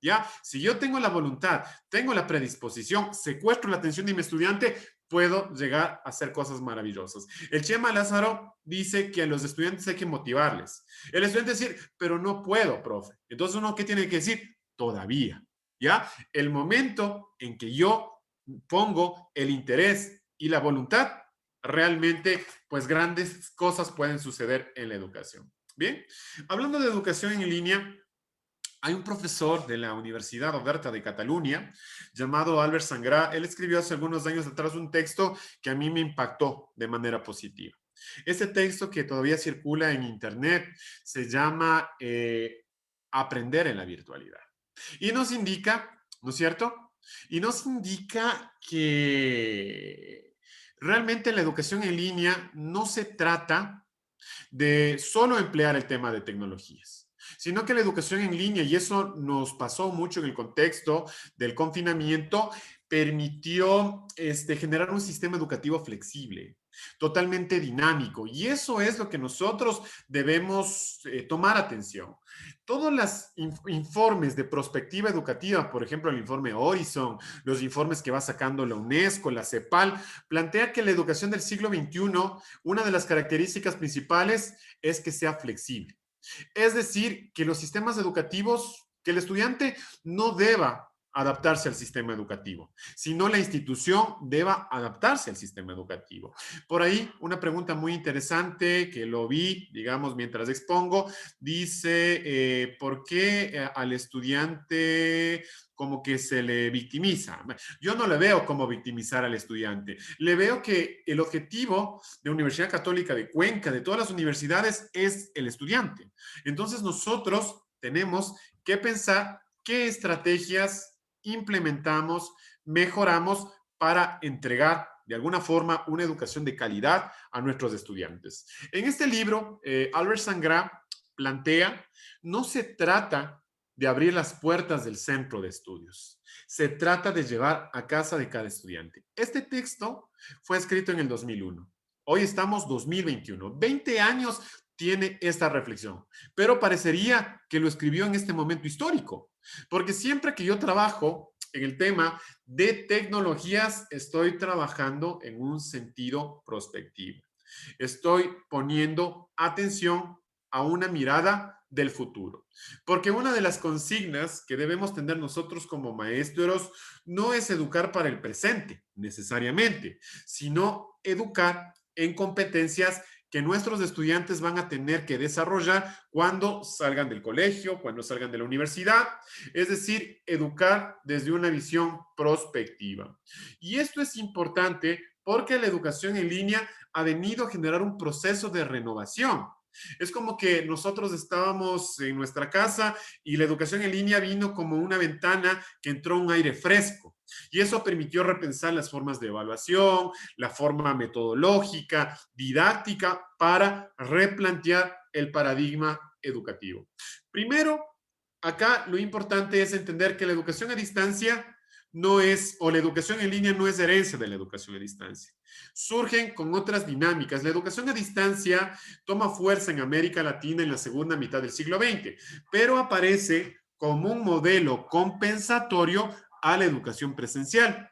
¿Ya? Si yo tengo la voluntad, tengo la predisposición, secuestro la atención de mi estudiante, puedo llegar a hacer cosas maravillosas. El Chema Lázaro dice que a los estudiantes hay que motivarles. El estudiante dice, pero no puedo, profe. Entonces uno, ¿qué tiene que decir? Todavía. ¿Ya? El momento en que yo pongo el interés y la voluntad, realmente, pues grandes cosas pueden suceder en la educación. Bien, hablando de educación en línea, hay un profesor de la Universidad Oberta de Cataluña llamado Albert Sangrá. Él escribió hace algunos años atrás un texto que a mí me impactó de manera positiva. Este texto que todavía circula en internet se llama Aprender en la virtualidad. Y nos indica, ¿no es cierto? Y nos indica que realmente la educación en línea no se trata de solo emplear el tema de tecnologías, sino que la educación en línea, y eso nos pasó mucho en el contexto del confinamiento, permitió generar un sistema educativo flexible, totalmente dinámico, y eso es lo que nosotros debemos tomar atención. Todos los informes de prospectiva educativa, por ejemplo, el informe Horizon, los informes que va sacando la UNESCO, la CEPAL, plantea que la educación del siglo XXI, una de las características principales es que sea flexible. Es decir, que los sistemas educativos, que el estudiante no deba adaptarse al sistema educativo, sino la institución deba adaptarse al sistema educativo. Por ahí, una pregunta muy interesante que lo vi, digamos, mientras expongo, dice, ¿por qué al estudiante como que se le victimiza? Yo no le veo como victimizar al estudiante. Le veo que el objetivo de Universidad Católica de Cuenca, de todas las universidades, es el estudiante. Entonces nosotros tenemos que pensar qué estrategias implementamos, mejoramos para entregar de alguna forma una educación de calidad a nuestros estudiantes. En este libro, Albert Sangrá plantea, no se trata de abrir las puertas del centro de estudios. Se trata de llevar a casa de cada estudiante. Este texto fue escrito en el 2001. Hoy estamos 2021, 20 años tiene esta reflexión, pero parecería que lo escribió en este momento histórico, porque siempre que yo trabajo en el tema de tecnologías, estoy trabajando en un sentido prospectivo. Estoy poniendo atención a una mirada del futuro. Porque una de las consignas que debemos tener nosotros como maestros no es educar para el presente, necesariamente, sino educar en competencias que nuestros estudiantes van a tener que desarrollar cuando salgan del colegio, cuando salgan de la universidad, es decir, educar desde una visión prospectiva. Y esto es importante porque la educación en línea ha venido a generar un proceso de renovación. Es como que nosotros estábamos en nuestra casa y la educación en línea vino como una ventana que entró un aire fresco. Y eso permitió repensar las formas de evaluación, la forma metodológica, didáctica, para replantear el paradigma educativo. Primero, acá lo importante es entender que la educación a distancia no es, o la educación en línea no es herencia de la educación a distancia. Surgen con otras dinámicas. La educación a distancia toma fuerza en América Latina en la segunda mitad del siglo XX, pero aparece como un modelo compensatorio a la educación presencial.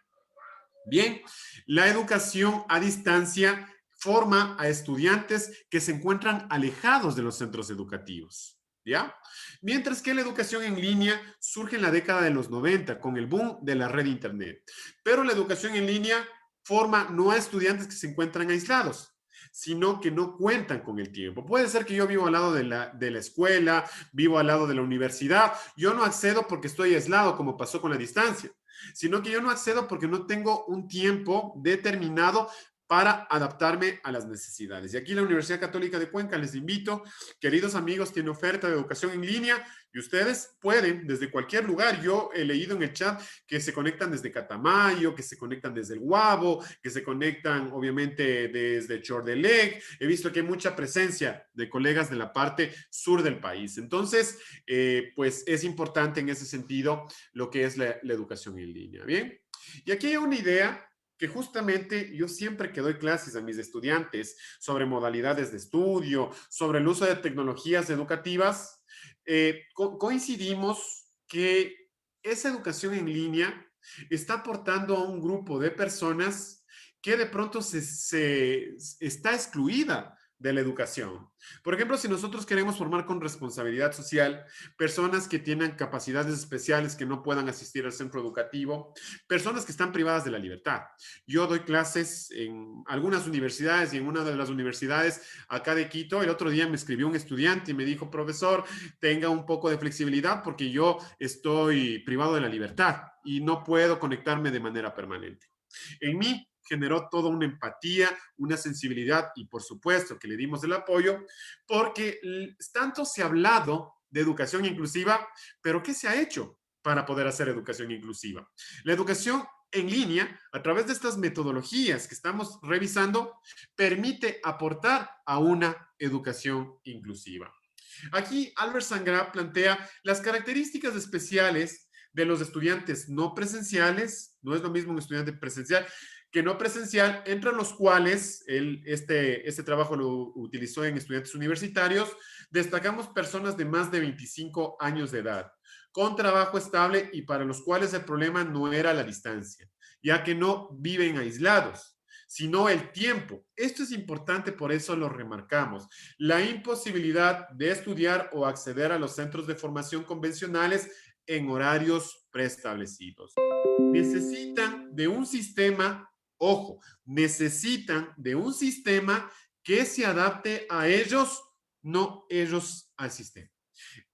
Bien, la educación a distancia forma a estudiantes que se encuentran alejados de los centros educativos. ¿Ya? Mientras que la educación en línea surge en la década de los 90 con el boom de la red Internet. Pero la educación en línea forma no a estudiantes que se encuentran aislados, sino que no cuentan con el tiempo. Puede ser que yo vivo al lado de la escuela, vivo al lado de la universidad. Yo no accedo porque estoy aislado, como pasó con la distancia, sino que yo no accedo porque no tengo un tiempo determinado para adaptarme a las necesidades. Y aquí la Universidad Católica de Cuenca les invito, queridos amigos, tiene oferta de educación en línea y ustedes pueden desde cualquier lugar. Yo he leído en el chat que se conectan desde Catamayo, que se conectan desde el Guabo, que se conectan obviamente desde Chordelec. He visto que hay mucha presencia de colegas de la parte sur del país. Entonces, pues es importante en ese sentido lo que es la educación en línea. Bien, y aquí hay una idea que justamente yo siempre que doy clases a mis estudiantes sobre modalidades de estudio, sobre el uso de tecnologías educativas, coincidimos que esa educación en línea está aportando a un grupo de personas que de pronto está excluida de la educación. Por ejemplo, si nosotros queremos formar con responsabilidad social personas que tienen capacidades especiales que no puedan asistir al centro educativo, personas que están privadas de la libertad. Yo doy clases en algunas universidades y en una de las universidades acá de Quito, el otro día me escribió un estudiante y me dijo, profesor, tenga un poco de flexibilidad porque yo estoy privado de la libertad y no puedo conectarme de manera permanente. En mí generó toda una empatía, una sensibilidad y por supuesto que le dimos el apoyo porque tanto se ha hablado de educación inclusiva, pero ¿qué se ha hecho para poder hacer educación inclusiva? La educación en línea, a través de estas metodologías que estamos revisando, permite aportar a una educación inclusiva. Aquí Albert Sangra plantea las características especiales de los estudiantes no presenciales. No es lo mismo un estudiante presencial que no presencial, entre los cuales este trabajo lo utilizó en estudiantes universitarios. Destacamos personas de más de 25 años de edad, con trabajo estable y para los cuales el problema no era la distancia, ya que no viven aislados, sino el tiempo. Esto es importante, por eso lo remarcamos. La imposibilidad de estudiar o acceder a los centros de formación convencionales en horarios preestablecidos. Necesitan de un sistema, ojo, necesitan de un sistema que se adapte a ellos, no ellos al sistema.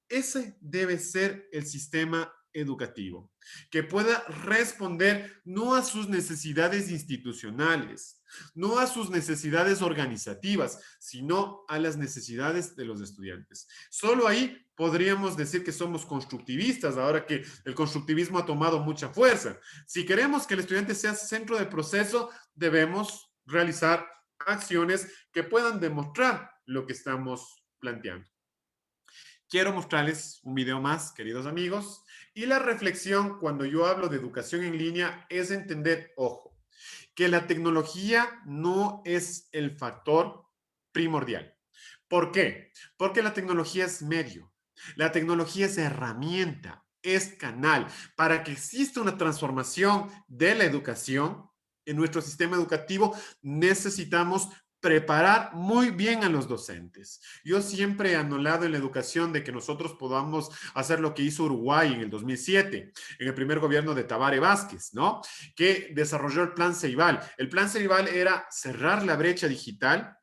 Ese debe ser el sistema educativo, que pueda responder no a sus necesidades institucionales, no a sus necesidades organizativas, sino a las necesidades de los estudiantes. Solo ahí podríamos decir que somos constructivistas, ahora que el constructivismo ha tomado mucha fuerza. Si queremos que el estudiante sea centro del proceso, debemos realizar acciones que puedan demostrar lo que estamos planteando. Quiero mostrarles un video más, queridos amigos, y la reflexión cuando yo hablo de educación en línea es entender, ojo, que la tecnología no es el factor primordial. ¿Por qué? Porque la tecnología es medio, la tecnología es herramienta, es canal para que exista una transformación de la educación en nuestro sistema educativo. Necesitamos preparar muy bien a los docentes. Yo siempre he anulado en la educación de que nosotros podamos hacer lo que hizo Uruguay en el 2007, en el primer gobierno de Tabaré Vázquez, ¿no? Que desarrolló el Plan Ceibal. El Plan Ceibal era cerrar la brecha digital,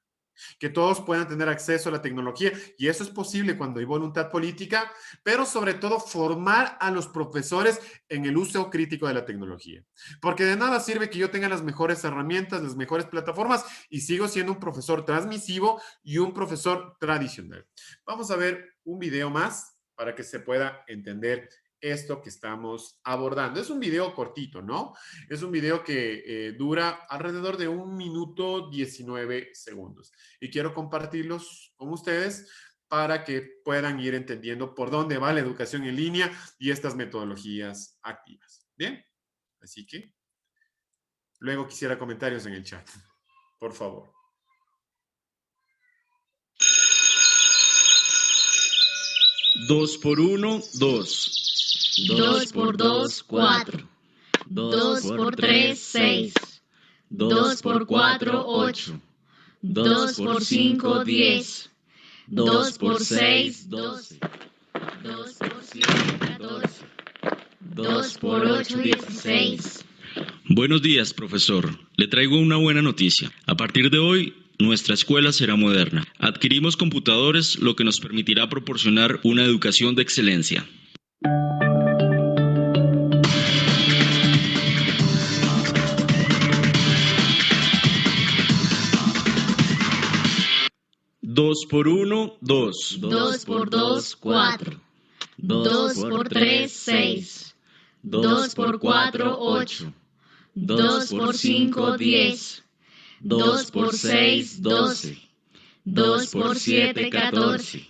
que todos puedan tener acceso a la tecnología, y eso es posible cuando hay voluntad política, pero sobre todo formar a los profesores en el uso crítico de la tecnología, porque de nada sirve que yo tenga las mejores herramientas, las mejores plataformas y sigo siendo un profesor transmisivo y un profesor tradicional. Vamos a ver un video más para que se pueda entender esto que estamos abordando. Es un video cortito, ¿no? Es un video que dura alrededor de 1 minuto 19 segundos. Y quiero compartirlos con ustedes para que puedan ir entendiendo por dónde va la educación en línea y estas metodologías activas. ¿Bien? Así que luego quisiera comentarios en el chat, por favor. 2 por 1, 2. 2 por 2, 4. 2 por 3, 6. 2 por 4, 8. 2 por 5, 10. 2 por 6, 12. 2 por 7, 14. 2 por 8, 16. Buenos días, profesor. Le traigo una buena noticia. A partir de hoy, nuestra escuela será moderna. Adquirimos computadores, lo que nos permitirá proporcionar una educación de excelencia. Dos por 1, 2. 2 por 2, 4. 2 por 3, 6. 2 por 4, 8. 2 por 5, 10. 2 por 6, 12. 2 por 7, 14.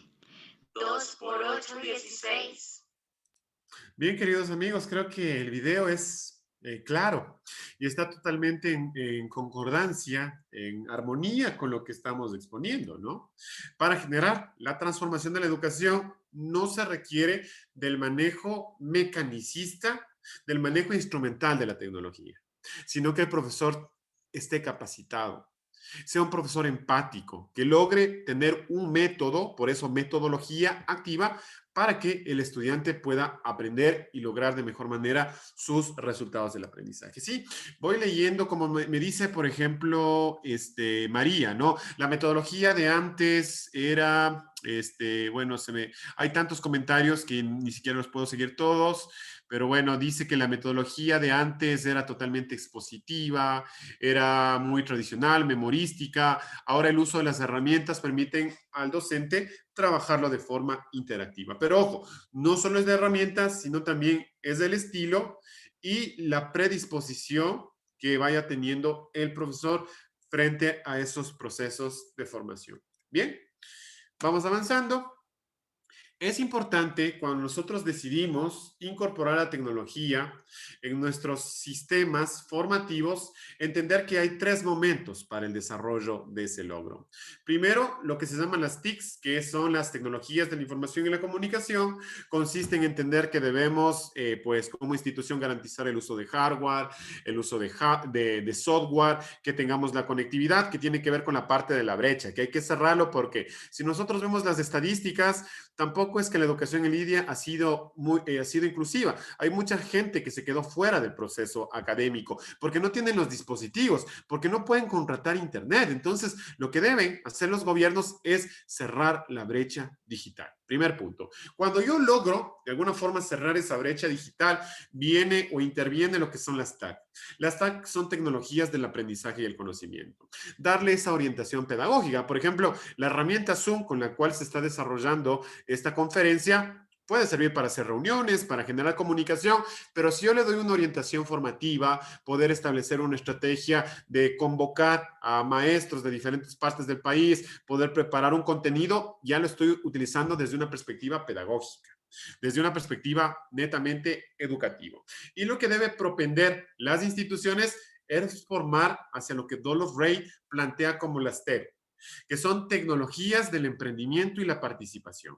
2 por 8, 16. Bien, queridos amigos, creo que el video es claro y está totalmente en concordancia, en armonía con lo que estamos exponiendo, ¿no? Para generar la transformación de la educación no se requiere del manejo mecanicista, del manejo instrumental de la tecnología, sino que el profesor esté capacitado, sea un profesor empático, que logre tener un método, por eso metodología activa, para que el estudiante pueda aprender y lograr de mejor manera sus resultados del aprendizaje. Sí, voy leyendo como me dice, por ejemplo, María, ¿no? La metodología de antes era, bueno, hay tantos comentarios que ni siquiera los puedo seguir todos, pero bueno, dice que la metodología de antes era totalmente expositiva, era muy tradicional, memorística. Ahora el uso de las herramientas permiten al docente trabajarlo de forma interactiva. Pero ojo, no solo es de herramientas, sino también es del estilo y la predisposición que vaya teniendo el profesor frente a esos procesos de formación. Bien, vamos avanzando. Es importante cuando nosotros decidimos incorporar la tecnología en nuestros sistemas formativos, entender que hay 3 momentos para el desarrollo de ese logro. Primero, lo que se llaman las TICs, que son las tecnologías de la información y la comunicación, consiste en entender que debemos, pues, como institución garantizar el uso de hardware, el uso de software, que tengamos la conectividad, que tiene que ver con la parte de la brecha, que hay que cerrarlo porque si nosotros vemos las estadísticas, tampoco es que la educación en línea ha sido inclusiva. Hay mucha gente que se quedó fuera del proceso académico porque no tienen los dispositivos, porque no pueden contratar internet. Entonces, lo que deben hacer los gobiernos es cerrar la brecha digital. Primer punto. Cuando yo logro, de alguna forma, cerrar esa brecha digital, viene o interviene lo que son las TAC. Las TAC son tecnologías del aprendizaje y el conocimiento. Darle esa orientación pedagógica. Por ejemplo, la herramienta Zoom con la cual se está desarrollando esta conferencia puede servir para hacer reuniones, para generar comunicación, pero si yo le doy una orientación formativa, poder establecer una estrategia de convocar a maestros de diferentes partes del país, poder preparar un contenido, ya lo estoy utilizando desde una perspectiva pedagógica, desde una perspectiva netamente educativa. Y lo que debe propender las instituciones es formar hacia lo que Dolof Rey plantea como las TEP. que son tecnologías del emprendimiento y la participación.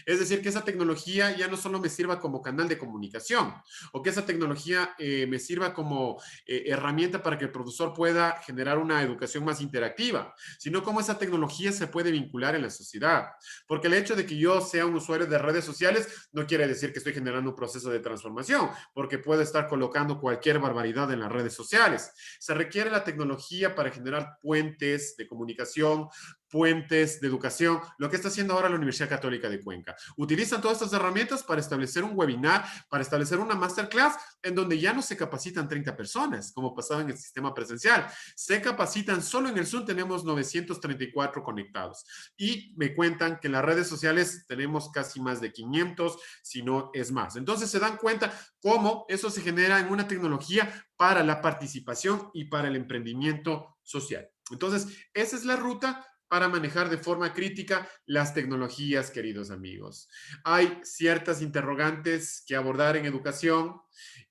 Es decir, que esa tecnología ya no solo me sirva como canal de comunicación o que esa tecnología me sirva como herramienta para que el profesor pueda generar una educación más interactiva, sino cómo esa tecnología se puede vincular en la sociedad. Porque el hecho de que yo sea un usuario de redes sociales no quiere decir que estoy generando un proceso de transformación, porque puedo estar colocando cualquier barbaridad en las redes sociales. Se requiere la tecnología para generar puentes de comunicación, puentes de educación, lo que está haciendo ahora la Universidad Católica de Cuenca. Utilizan todas estas herramientas para establecer un webinar, para establecer una masterclass en donde ya no se capacitan 30 personas, como pasaba en el sistema presencial. Se capacitan, solo en el Zoom tenemos 934 conectados. Y me cuentan que en las redes sociales tenemos casi más de 500, si no es más. Entonces se dan cuenta cómo eso se genera en una tecnología para la participación y para el emprendimiento social. Entonces, esa es la ruta para manejar de forma crítica las tecnologías, queridos amigos. Hay ciertas interrogantes que abordar en educación.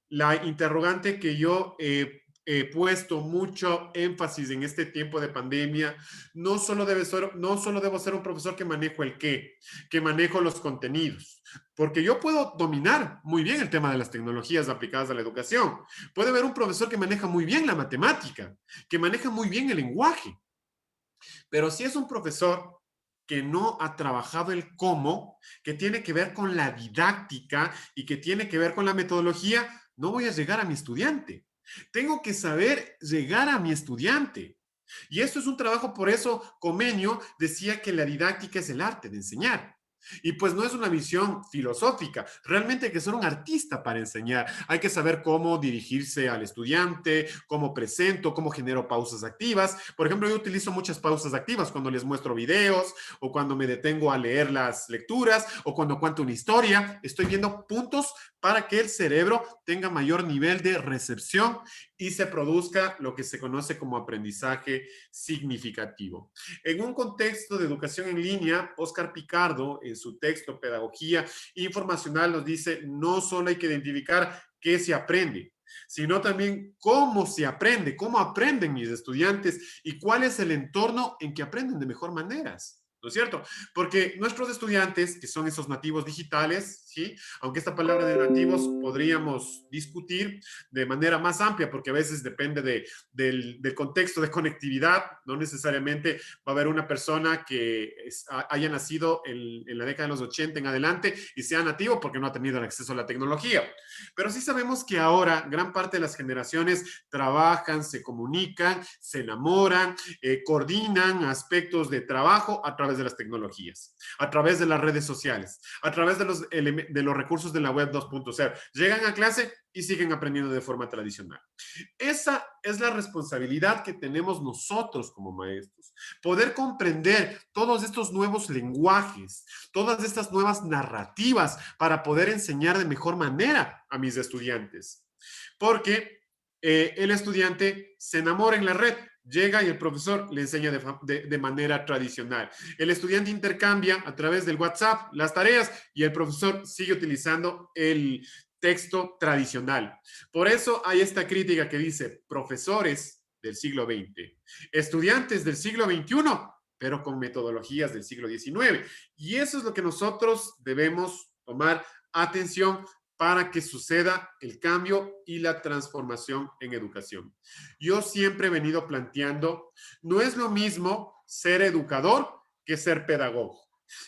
La interrogante que yo he puesto mucho énfasis en este tiempo de pandemia, no solo debo ser un profesor que manejo el qué, que manejo los contenidos, porque yo puedo dominar muy bien el tema de las tecnologías aplicadas a la educación. Puede haber un profesor que maneja muy bien la matemática, que maneja muy bien el lenguaje, pero si es un profesor que no ha trabajado el cómo, que tiene que ver con la didáctica y que tiene que ver con la metodología, no voy a llegar a mi estudiante. Tengo que saber llegar a mi estudiante. Y esto es un trabajo, por eso Comenio decía que la didáctica es el arte de enseñar. Y pues no es una visión filosófica, realmente hay que ser un artista para enseñar, hay que saber cómo dirigirse al estudiante, cómo presento, cómo genero pausas activas. Por ejemplo, yo utilizo muchas pausas activas cuando les muestro videos o cuando me detengo a leer las lecturas o cuando cuento una historia. Estoy viendo puntos para que el cerebro tenga mayor nivel de recepción y se produzca lo que se conoce como aprendizaje significativo. En un contexto de educación en línea, Óscar Picardo, en su texto Pedagogía Informacional, nos dice, no solo hay que identificar qué se aprende, sino también cómo se aprende, cómo aprenden mis estudiantes y cuál es el entorno en que aprenden de mejor maneras. ¿No es cierto? Porque nuestros estudiantes, que son esos nativos digitales, ¿sí? Aunque esta palabra de nativos podríamos discutir de manera más amplia, porque a veces depende del contexto de conectividad, no necesariamente va a haber una persona que haya nacido en la década de los 80 en adelante y sea nativo porque no ha tenido el acceso a la tecnología. Pero sí sabemos que ahora gran parte de las generaciones trabajan, se comunican, se enamoran, coordinan aspectos de trabajo a través de las tecnologías, a través de las redes sociales, a través de los recursos de la web 2.0. Llegan a clase y siguen aprendiendo de forma tradicional. Esa es la responsabilidad que tenemos nosotros como maestros, poder comprender todos estos nuevos lenguajes, todas estas nuevas narrativas para poder enseñar de mejor manera a mis estudiantes. Porque el estudiante se enamora en la red, llega y el profesor le enseña de manera tradicional. El estudiante intercambia a través del WhatsApp las tareas y el profesor sigue utilizando el texto tradicional. Por eso hay esta crítica que dice profesores del siglo XX, estudiantes del siglo XXI, pero con metodologías del siglo XIX. Y eso es lo que nosotros debemos tomar atención para que suceda el cambio y la transformación en educación. Yo siempre he venido planteando, no es lo mismo ser educador que ser pedagogo.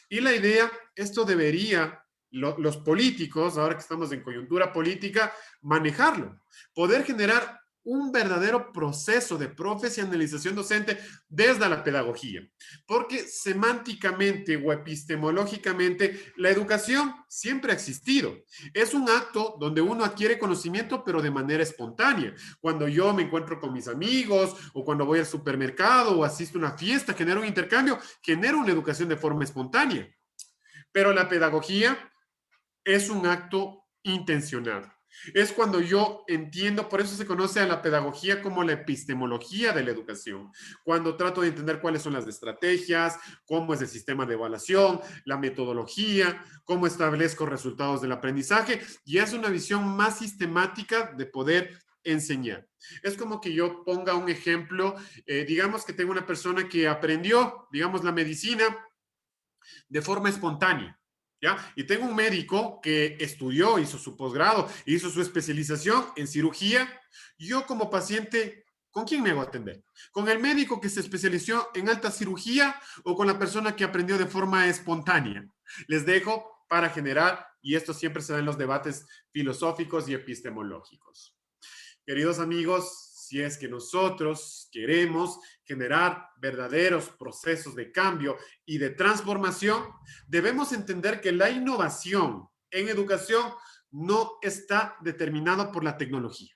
Y la idea, esto debería los políticos, ahora que estamos en coyuntura política, manejarlo, poder generar un verdadero proceso de profesionalización docente desde la pedagogía, porque semánticamente o epistemológicamente la educación siempre ha existido. Es un acto donde uno adquiere conocimiento, pero de manera espontánea. Cuando yo me encuentro con mis amigos o cuando voy al supermercado o asisto a una fiesta, genero un intercambio, genero una educación de forma espontánea. Pero la pedagogía es un acto intencionado. Es cuando yo entiendo, por eso se conoce a la pedagogía como la epistemología de la educación, cuando trato de entender cuáles son las estrategias, cómo es el sistema de evaluación, la metodología, cómo establezco resultados del aprendizaje, y es una visión más sistemática de poder enseñar. Es como que yo ponga un ejemplo, digamos que tengo una persona que aprendió, digamos, la medicina de forma espontánea, ¿ya? Y tengo un médico que estudió, hizo su posgrado, hizo su especialización en cirugía. Yo como paciente, ¿con quién me hago atender? ¿Con el médico que se especializó en alta cirugía o con la persona que aprendió de forma espontánea? Les dejo para generar, y esto siempre se da en los debates filosóficos y epistemológicos. Queridos amigos, si es que nosotros queremos generar verdaderos procesos de cambio y de transformación, debemos entender que la innovación en educación no está determinada por la tecnología.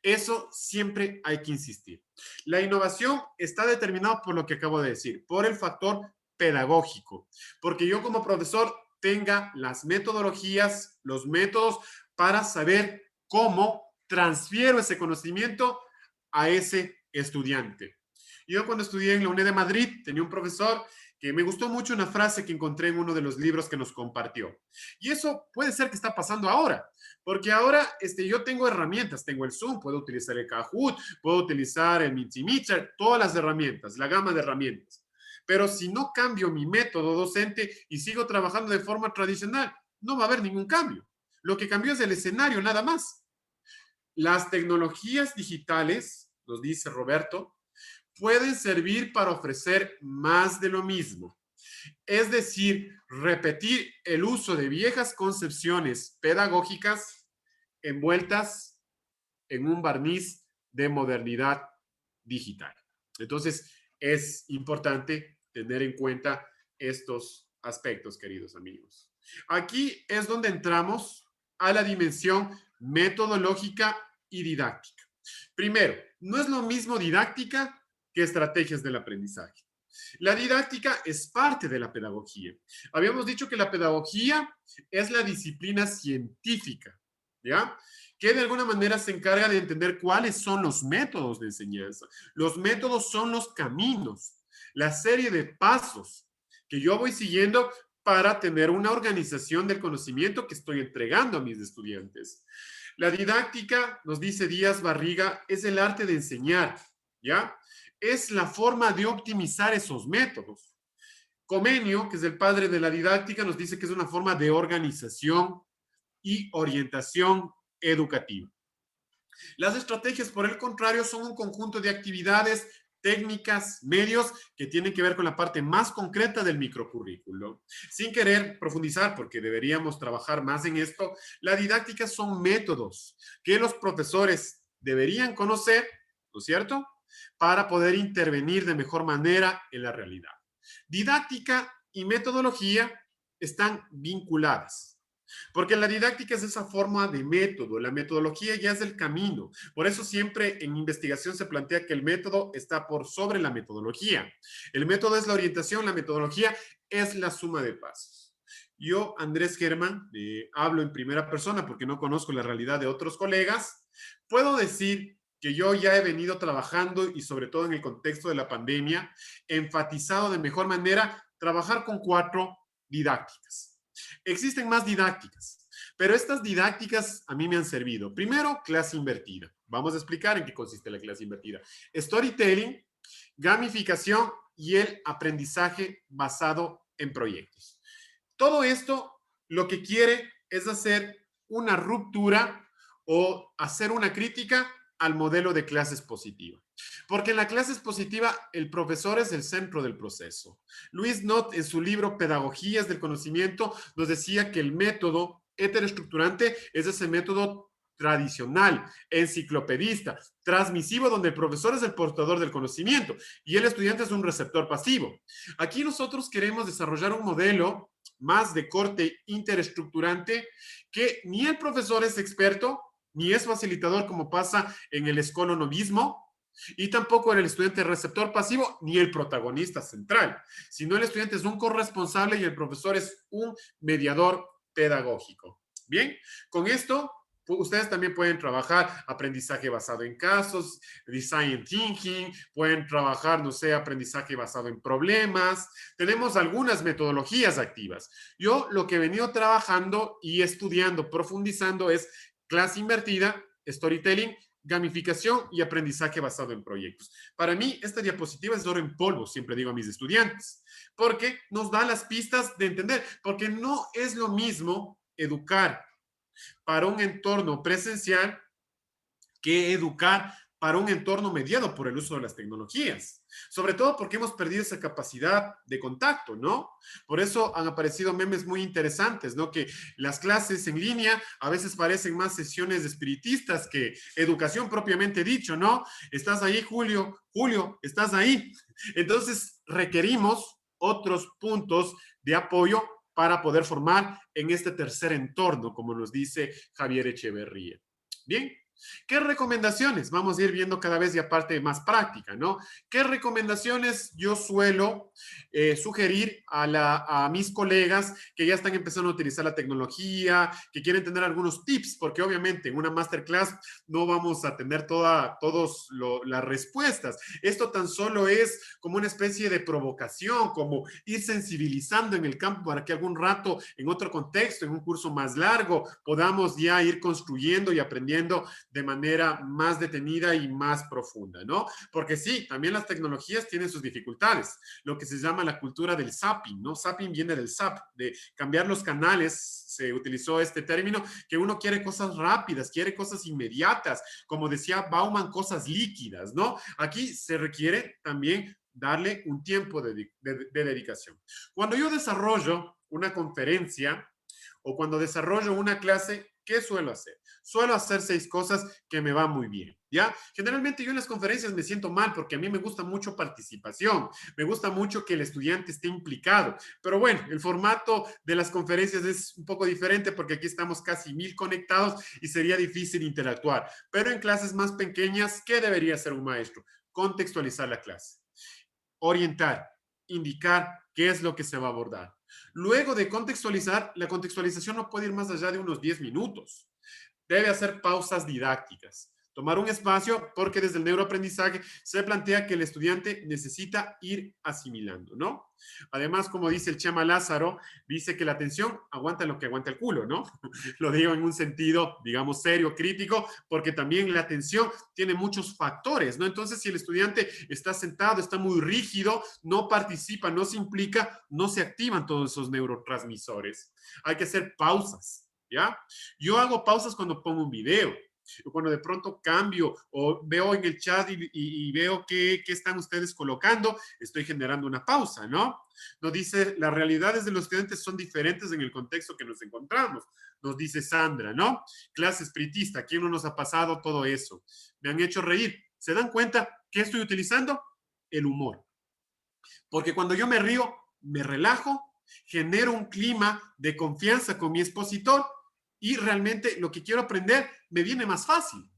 Eso siempre hay que insistir. La innovación está determinada por lo que acabo de decir, por el factor pedagógico, porque yo como profesor tenga las metodologías, los métodos para saber cómo transfiero ese conocimiento a ese estudiante. Yo cuando estudié en la UNED de Madrid tenía un profesor que me gustó mucho una frase que encontré en uno de los libros que nos compartió. Y eso puede ser que está pasando ahora, porque ahora yo tengo herramientas, tengo el Zoom, puedo utilizar el Kahoot, puedo utilizar el Mentimeter, todas las herramientas, la gama de herramientas. Pero si no cambio mi método docente y sigo trabajando de forma tradicional, no va a haber ningún cambio. Lo que cambió es el escenario, nada más. Las tecnologías digitales, nos dice Roberto, pueden servir para ofrecer más de lo mismo. Es decir, repetir el uso de viejas concepciones pedagógicas envueltas en un barniz de modernidad digital. Entonces, es importante tener en cuenta estos aspectos, queridos amigos. Aquí es donde entramos a la dimensión metodológica y didáctica. Primero, no es lo mismo didáctica que estrategias del aprendizaje. La didáctica es parte de la pedagogía. Habíamos dicho que la pedagogía es la disciplina científica, ¿ya? Que de alguna manera se encarga de entender cuáles son los métodos de enseñanza. Los métodos son los caminos, la serie de pasos que yo voy siguiendo para tener una organización del conocimiento que estoy entregando a mis estudiantes. La didáctica, nos dice Díaz Barriga, es el arte de enseñar, ¿ya? Es la forma de optimizar esos métodos. Comenio, que es el padre de la didáctica, nos dice que es una forma de organización y orientación educativa. Las estrategias, por el contrario, son un conjunto de actividades, técnicas, medios que tienen que ver con la parte más concreta del microcurrículo. Sin querer profundizar, porque deberíamos trabajar más en esto, la didáctica son métodos que los profesores deberían conocer, ¿no es cierto?, para poder intervenir de mejor manera en la realidad. Didáctica y metodología están vinculadas. Porque la didáctica es esa forma de método, la metodología ya es el camino. Por eso siempre en investigación se plantea que el método está por sobre la metodología. El método es la orientación, la metodología es la suma de pasos. Yo, Andrés Germán, hablo en primera persona porque no conozco la realidad de otros colegas. Puedo decir que yo ya he venido trabajando y sobre todo en el contexto de la pandemia, enfatizado de mejor manera trabajar con 4 didácticas. Existen más didácticas, pero estas didácticas a mí me han servido. Primero, clase invertida. Vamos a explicar en qué consiste la clase invertida. Storytelling, gamificación y el aprendizaje basado en proyectos. Todo esto lo que quiere es hacer una ruptura o hacer una crítica al modelo de clase expositiva. Porque en la clase expositiva el profesor es el centro del proceso. Luis Knott en su libro Pedagogías del Conocimiento nos decía que el método heteroestructurante es ese método tradicional, enciclopedista, transmisivo, donde el profesor es el portador del conocimiento y el estudiante es un receptor pasivo. Aquí nosotros queremos desarrollar un modelo más de corte interestructurante que ni el profesor es experto, ni es facilitador como pasa en el escolonovismo, y tampoco el estudiante receptor pasivo, ni el protagonista central, sino el estudiante es un corresponsable y el profesor es un mediador pedagógico. Bien, con esto ustedes también pueden trabajar aprendizaje basado en casos, design thinking, pueden trabajar, no sé, aprendizaje basado en problemas. Tenemos algunas metodologías activas. Yo lo que he venido trabajando y estudiando, profundizando es clase invertida, storytelling gamificación y aprendizaje basado en proyectos. Para mí, esta diapositiva es oro en polvo, siempre digo a mis estudiantes, porque nos da las pistas de entender, porque no es lo mismo educar para un entorno presencial que educar para un entorno mediado por el uso de las tecnologías. Sobre todo porque hemos perdido esa capacidad de contacto, ¿no? Por eso han aparecido memes muy interesantes, ¿no? Que las clases en línea a veces parecen más sesiones de espiritistas que educación propiamente dicho, ¿no? Estás ahí, Julio, Julio, estás ahí. Entonces requerimos otros puntos de apoyo para poder formar en este tercer entorno, como nos dice Javier Echeverría. Bien. ¿Qué recomendaciones? Vamos a ir viendo cada vez y aparte más práctica, ¿no? ¿Qué recomendaciones yo suelo sugerir a mis colegas que ya están empezando a utilizar la tecnología, que quieren tener algunos tips? Porque obviamente en una masterclass no vamos a tener todas las respuestas. Esto tan solo es como una especie de provocación, como ir sensibilizando en el campo para que algún rato, en otro contexto, en un curso más largo, podamos ya ir construyendo y aprendiendo de manera más detenida y más profunda, ¿no? Porque sí, también las tecnologías tienen sus dificultades, lo que se llama la cultura del zapping, ¿no? Zapping viene del zap, de cambiar los canales, se utilizó este término, que uno quiere cosas rápidas, quiere cosas inmediatas, como decía Bauman, cosas líquidas, ¿no? Aquí se requiere también darle un tiempo de dedicación. Cuando yo desarrollo una conferencia o cuando desarrollo una clase, ¿qué suelo hacer? Suelo hacer 6 cosas que me van muy bien, ¿ya? Generalmente yo en las conferencias me siento mal porque a mí me gusta mucho participación, me gusta mucho que el estudiante esté implicado, pero bueno, el formato de las conferencias es un poco diferente porque aquí estamos casi 1000 conectados y sería difícil interactuar, pero en clases más pequeñas, ¿qué debería hacer un maestro? Contextualizar la clase, orientar, indicar qué es lo que se va a abordar. Luego de contextualizar, la contextualización no puede ir más allá de unos 10 minutos. Debe hacer pausas didácticas. Tomar un espacio porque desde el neuroaprendizaje se plantea que el estudiante necesita ir asimilando, ¿no? Además, como dice el Chema Lázaro, dice que la atención aguanta lo que aguanta el culo, ¿no? Lo digo en un sentido, digamos, serio, crítico, porque también la atención tiene muchos factores, ¿no? Entonces, si el estudiante está sentado, está muy rígido, no participa, no se implica, no se activan todos esos neurotransmisores. Hay que hacer pausas, ¿ya? Yo hago pausas cuando pongo un video. Cuando de pronto cambio o veo en el chat y veo qué están ustedes colocando, estoy generando una pausa, ¿no? Nos dice, las realidades de los estudiantes son diferentes en el contexto que nos encontramos. Nos dice Sandra, ¿no? Clase espiritista, ¿quién no nos ha pasado todo eso? Me han hecho reír. ¿Se dan cuenta qué estoy utilizando? El humor. Porque cuando yo me río, me relajo, genero un clima de confianza con mi expositor y realmente lo que quiero aprender me viene más fácil.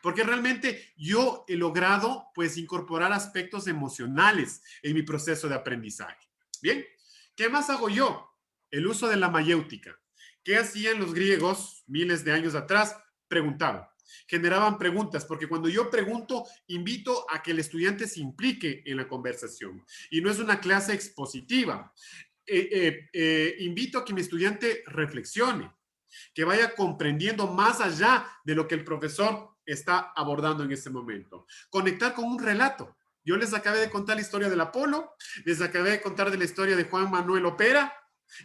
Porque realmente yo he logrado, pues, incorporar aspectos emocionales en mi proceso de aprendizaje. Bien, ¿qué más hago yo? El uso de la mayéutica. ¿Qué hacían los griegos miles de años atrás? Preguntaban. Generaban preguntas, porque cuando yo pregunto, invito a que el estudiante se implique en la conversación. Y no es una clase expositiva. Invito a que mi estudiante reflexione, que vaya comprendiendo más allá de lo que el profesor está abordando en ese momento. Conectar con un relato. Yo les acabé de contar la historia del Apolo, les acabé de contar de la historia de Juan Manuel Opera,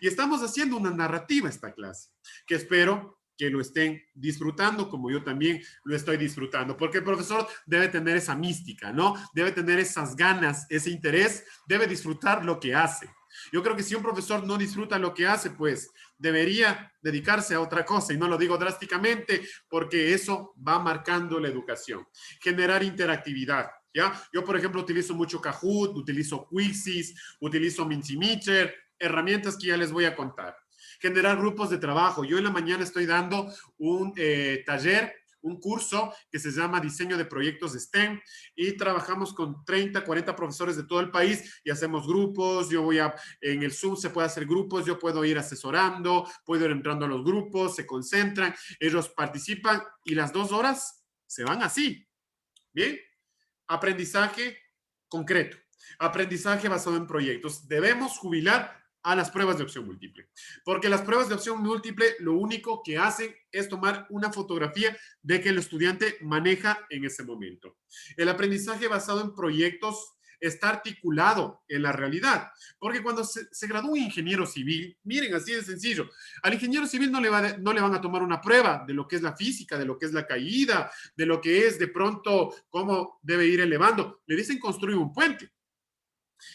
y estamos haciendo una narrativa esta clase, que espero que lo estén disfrutando como yo también lo estoy disfrutando, porque el profesor debe tener esa mística, ¿no? Debe tener esas ganas, ese interés, debe disfrutar lo que hace. Yo creo que si un profesor no disfruta lo que hace, pues debería dedicarse a otra cosa, y no lo digo drásticamente porque eso va marcando la educación. Generar interactividad, ¿ya? Yo, por ejemplo, utilizo mucho Kahoot, utilizo Quixis, utilizo Mentimeter, herramientas que ya les voy a contar. Generar grupos de trabajo. Yo en la mañana estoy dando un taller, un curso que se llama Diseño de Proyectos STEM y trabajamos con 30, 40 profesores de todo el país y hacemos grupos. Yo voy en el Zoom se puede hacer grupos, yo puedo ir asesorando, puedo ir entrando a los grupos, se concentran, ellos participan y las 2 horas se van así. Bien, aprendizaje concreto, aprendizaje basado en proyectos. Debemos jubilar a las pruebas de opción múltiple. Porque las pruebas de opción múltiple lo único que hacen es tomar una fotografía de que el estudiante maneja en ese momento. El aprendizaje basado en proyectos está articulado en la realidad. Porque cuando se gradúa un ingeniero civil, miren, así de sencillo, al ingeniero civil no le van a tomar una prueba de lo que es la física, de lo que es la caída, de lo que es de pronto cómo debe ir elevando. Le dicen construir un puente.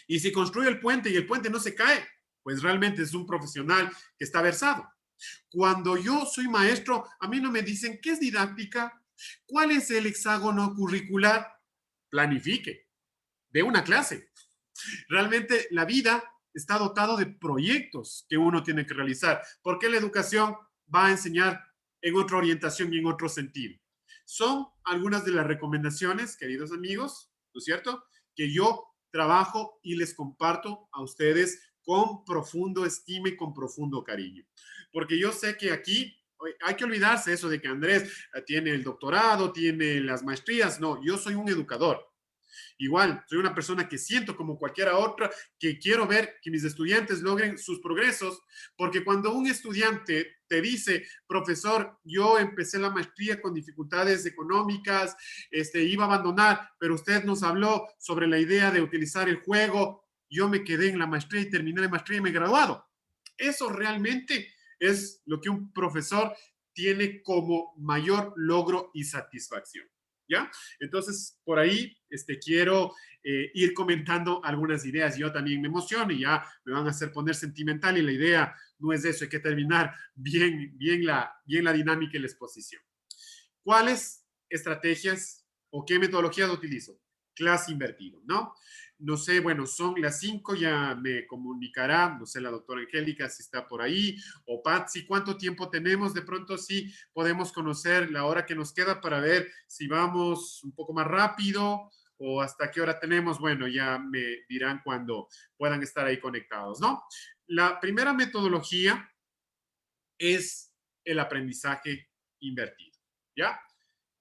Y si construye el puente y el puente no se cae, pues realmente es un profesional que está versado. Cuando yo soy maestro, a mí no me dicen qué es didáctica, cuál es el hexágono curricular, planifique de una clase. Realmente la vida está dotado de proyectos que uno tiene que realizar, porque la educación va a enseñar en otra orientación y en otro sentido. Son algunas de las recomendaciones, queridos amigos, ¿no es cierto?, que yo trabajo y les comparto a ustedes con profundo estima y con profundo cariño. Porque yo sé que aquí hay que olvidarse eso de que Andrés tiene el doctorado, tiene las maestrías. No, yo soy un educador. Igual, soy una persona que siento como cualquiera otra, que quiero ver que mis estudiantes logren sus progresos, porque cuando un estudiante te dice, profesor, yo empecé la maestría con dificultades económicas, iba a abandonar, pero usted nos habló sobre la idea de utilizar el juego, yo me quedé en la maestría y terminé la maestría y me he graduado. Eso realmente es lo que un profesor tiene como mayor logro y satisfacción. ¿Ya? Entonces, por ahí quiero ir comentando algunas ideas. Yo también me emociono y ya me van a hacer poner sentimental y la idea no es eso, hay que terminar bien la dinámica y la exposición. ¿Cuáles estrategias o qué metodologías utilizo? Clase invertido, ¿no? No sé, bueno, son las 5, ya me comunicará, no sé, la doctora Angélica si está por ahí, o Patsy, ¿cuánto tiempo tenemos? De pronto sí podemos conocer la hora que nos queda para ver si vamos un poco más rápido o hasta qué hora tenemos. Bueno, ya me dirán cuando puedan estar ahí conectados, ¿no? La primera metodología es el aprendizaje invertido, ¿ya?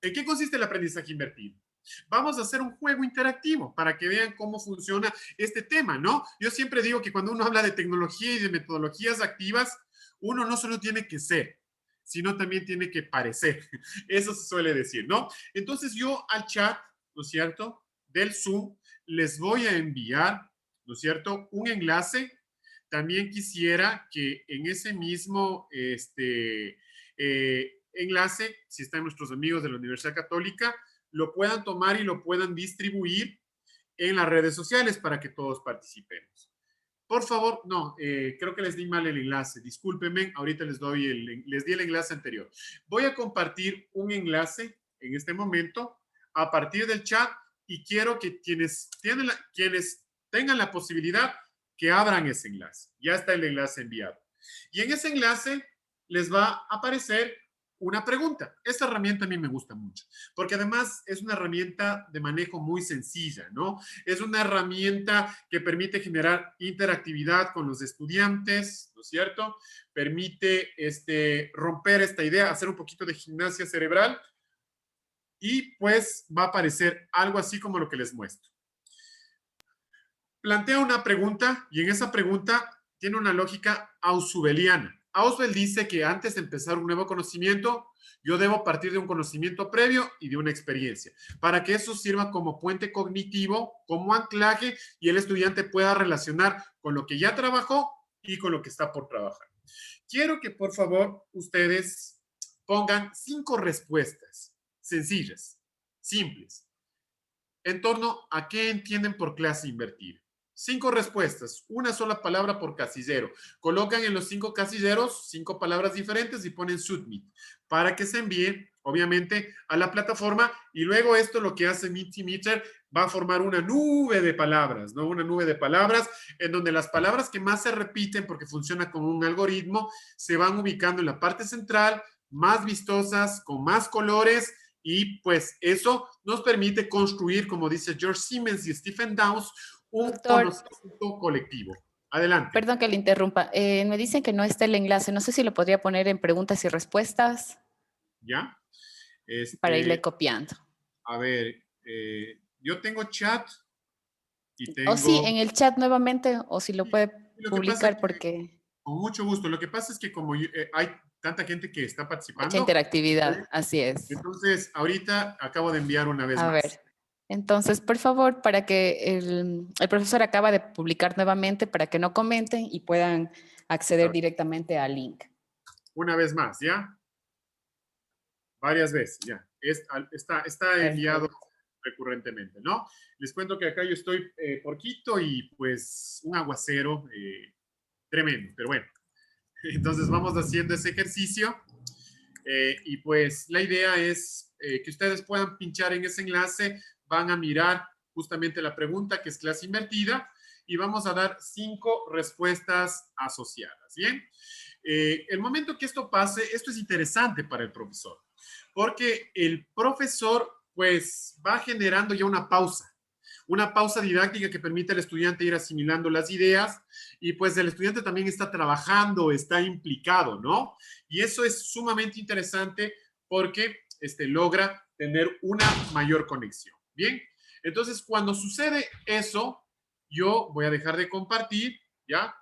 ¿En qué consiste el aprendizaje invertido? Vamos a hacer un juego interactivo para que vean cómo funciona este tema, ¿no? Yo siempre digo que cuando uno habla de tecnología y de metodologías activas, uno no solo tiene que ser, sino también tiene que parecer. Eso se suele decir, ¿no? Entonces yo al chat, ¿no es cierto?, del Zoom, les voy a enviar, ¿no es cierto?, un enlace. También quisiera que en ese mismo enlace, si están nuestros amigos de la Universidad Católica, lo puedan tomar y lo puedan distribuir en las redes sociales para que todos participemos. Por favor, no, creo que les di mal el enlace. Discúlpenme, ahorita les di el enlace anterior. Voy a compartir un enlace en este momento a partir del chat y quiero que quienes tengan la posibilidad que abran ese enlace. Ya está el enlace enviado. Y en ese enlace les va a aparecer una pregunta. Esta herramienta a mí me gusta mucho, porque además es una herramienta de manejo muy sencilla, ¿no? Es una herramienta que permite generar interactividad con los estudiantes, ¿no es cierto? Permite romper esta idea, hacer un poquito de gimnasia cerebral y pues va a aparecer algo así como lo que les muestro. Plantea una pregunta y en esa pregunta tiene una lógica ausubeliana. Ausubel dice que antes de empezar un nuevo conocimiento, yo debo partir de un conocimiento previo y de una experiencia, para que eso sirva como puente cognitivo, como anclaje, y el estudiante pueda relacionar con lo que ya trabajó y con lo que está por trabajar. Quiero que, por favor, ustedes pongan 5 respuestas sencillas, simples, en torno a qué entienden por clase invertida. 5 respuestas, una sola palabra por casillero. Colocan en los 5 casilleros 5 palabras diferentes y ponen submit para que se envíe, obviamente, a la plataforma y luego esto lo que hace Mentimeter va a formar una nube de palabras, ¿no? Una nube de palabras en donde las palabras que más se repiten porque funciona como un algoritmo se van ubicando en la parte central, más vistosas, con más colores y pues eso nos permite construir, como dice George Siemens y Stephen Downes, un conocimiento colectivo. Adelante. Perdón que le interrumpa. Me dicen que no está el enlace. No sé si lo podría poner en preguntas y respuestas. ¿Ya? Para irle copiando. A ver, yo tengo chat y tengo... O sí, en el chat nuevamente, o si lo puede Lo que pasa publicar es que, porque con mucho gusto. Lo que pasa es que como hay tanta gente que está mucha participando, interactividad, así es. entonces ahorita acabo de enviar una vez A más. ver, entonces, por favor, para que el profesor acaba de publicar nuevamente, para que no comenten y puedan acceder directamente al link. Una vez más, ¿ya? Varias veces, ya. Está enviado Perfecto. recurrentemente, ¿no? Les cuento que acá yo estoy por Quito y pues un aguacero tremendo, pero bueno. Entonces vamos haciendo ese ejercicio y pues la idea es que ustedes puedan pinchar en ese enlace, van a mirar justamente la pregunta que es clase invertida y vamos a dar 5 respuestas asociadas, ¿bien? El momento que esto pase, esto es interesante para el profesor, porque el profesor pues va generando ya una pausa didáctica que permite al estudiante ir asimilando las ideas y pues el estudiante también está trabajando, está implicado, ¿no? Y eso es sumamente interesante porque logra tener una mayor conexión. Bien, entonces cuando sucede eso, yo voy a dejar de compartir, ¿ya?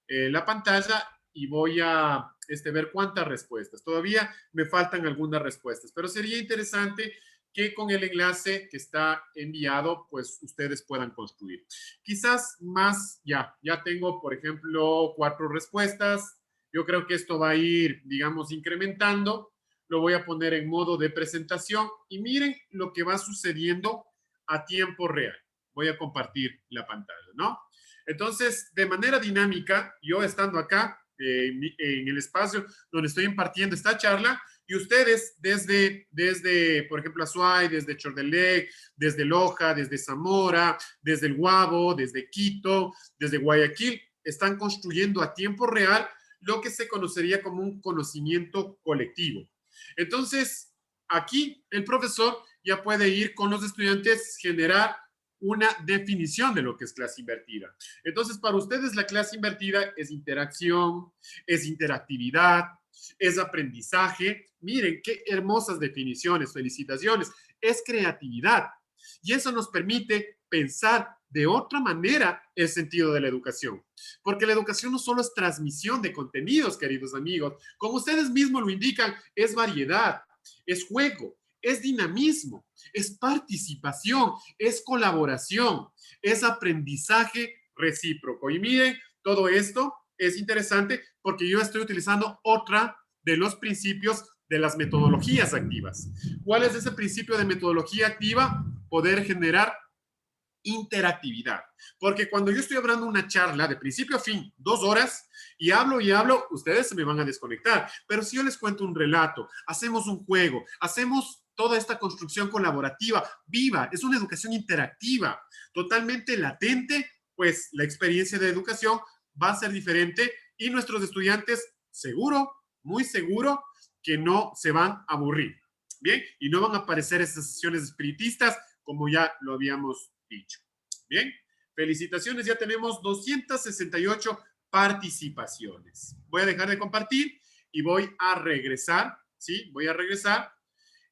La pantalla y voy a ver cuántas respuestas. Todavía me faltan algunas respuestas, pero sería interesante que con el enlace que está enviado, pues ustedes puedan construir. Quizás más, ya tengo, por ejemplo, 4 respuestas. Yo creo que esto va a ir, digamos, incrementando. Lo voy a poner en modo de presentación y miren lo que va sucediendo a tiempo real. Voy a compartir la pantalla, ¿no? Entonces, de manera dinámica, yo estando acá en el espacio donde estoy impartiendo esta charla, y ustedes desde por ejemplo, Azuay, desde Chordelec, desde Loja, desde Zamora, desde el Guabo, desde Quito, desde Guayaquil, están construyendo a tiempo real lo que se conocería como un conocimiento colectivo. Entonces, aquí el profesor ya puede ir con los estudiantes, generar una definición de lo que es clase invertida. Entonces, para ustedes la clase invertida es interacción, es interactividad, es aprendizaje. Miren, qué hermosas definiciones, felicitaciones. Es creatividad. Y eso nos permite pensar de otra manera el sentido de la educación. Porque la educación no solo es transmisión de contenidos, queridos amigos. Como ustedes mismos lo indican, es variedad, es juego, es dinamismo, es participación, es colaboración, es aprendizaje recíproco. Y miren, todo esto es interesante porque yo estoy utilizando otra de los principios de las metodologías activas. ¿Cuál es ese principio de metodología activa? Poder generar interactividad. Porque cuando yo estoy hablando una charla de principio a fin, 2 horas, y hablo, ustedes se me van a desconectar. Pero si yo les cuento un relato, hacemos un juego, hacemos toda esta construcción colaborativa, viva, es una educación interactiva, totalmente latente, pues la experiencia de educación va a ser diferente y nuestros estudiantes, seguro, muy seguro, que no se van a aburrir. Bien, y no van a aparecer esas sesiones espiritistas como ya lo habíamos dicho. Bien, felicitaciones, ya tenemos 268 participaciones. Voy a dejar de compartir y voy a regresar, ¿sí? Voy a regresar.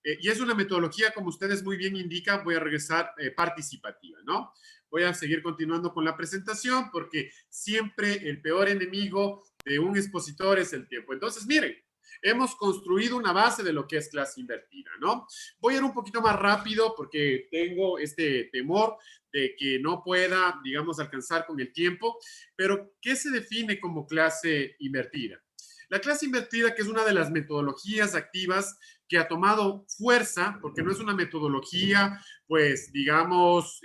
Y es una metodología, como ustedes muy bien indican, voy a regresar participativa, ¿no? Voy a seguir continuando con la presentación porque siempre el peor enemigo de un expositor es el tiempo. Entonces, miren, hemos construido una base de lo que es clase invertida, ¿no? Voy a ir un poquito más rápido porque tengo este temor de que no pueda, digamos, alcanzar con el tiempo, pero ¿qué se define como clase invertida? La clase invertida, que es una de las metodologías activas que ha tomado fuerza, porque no es una metodología, pues, digamos,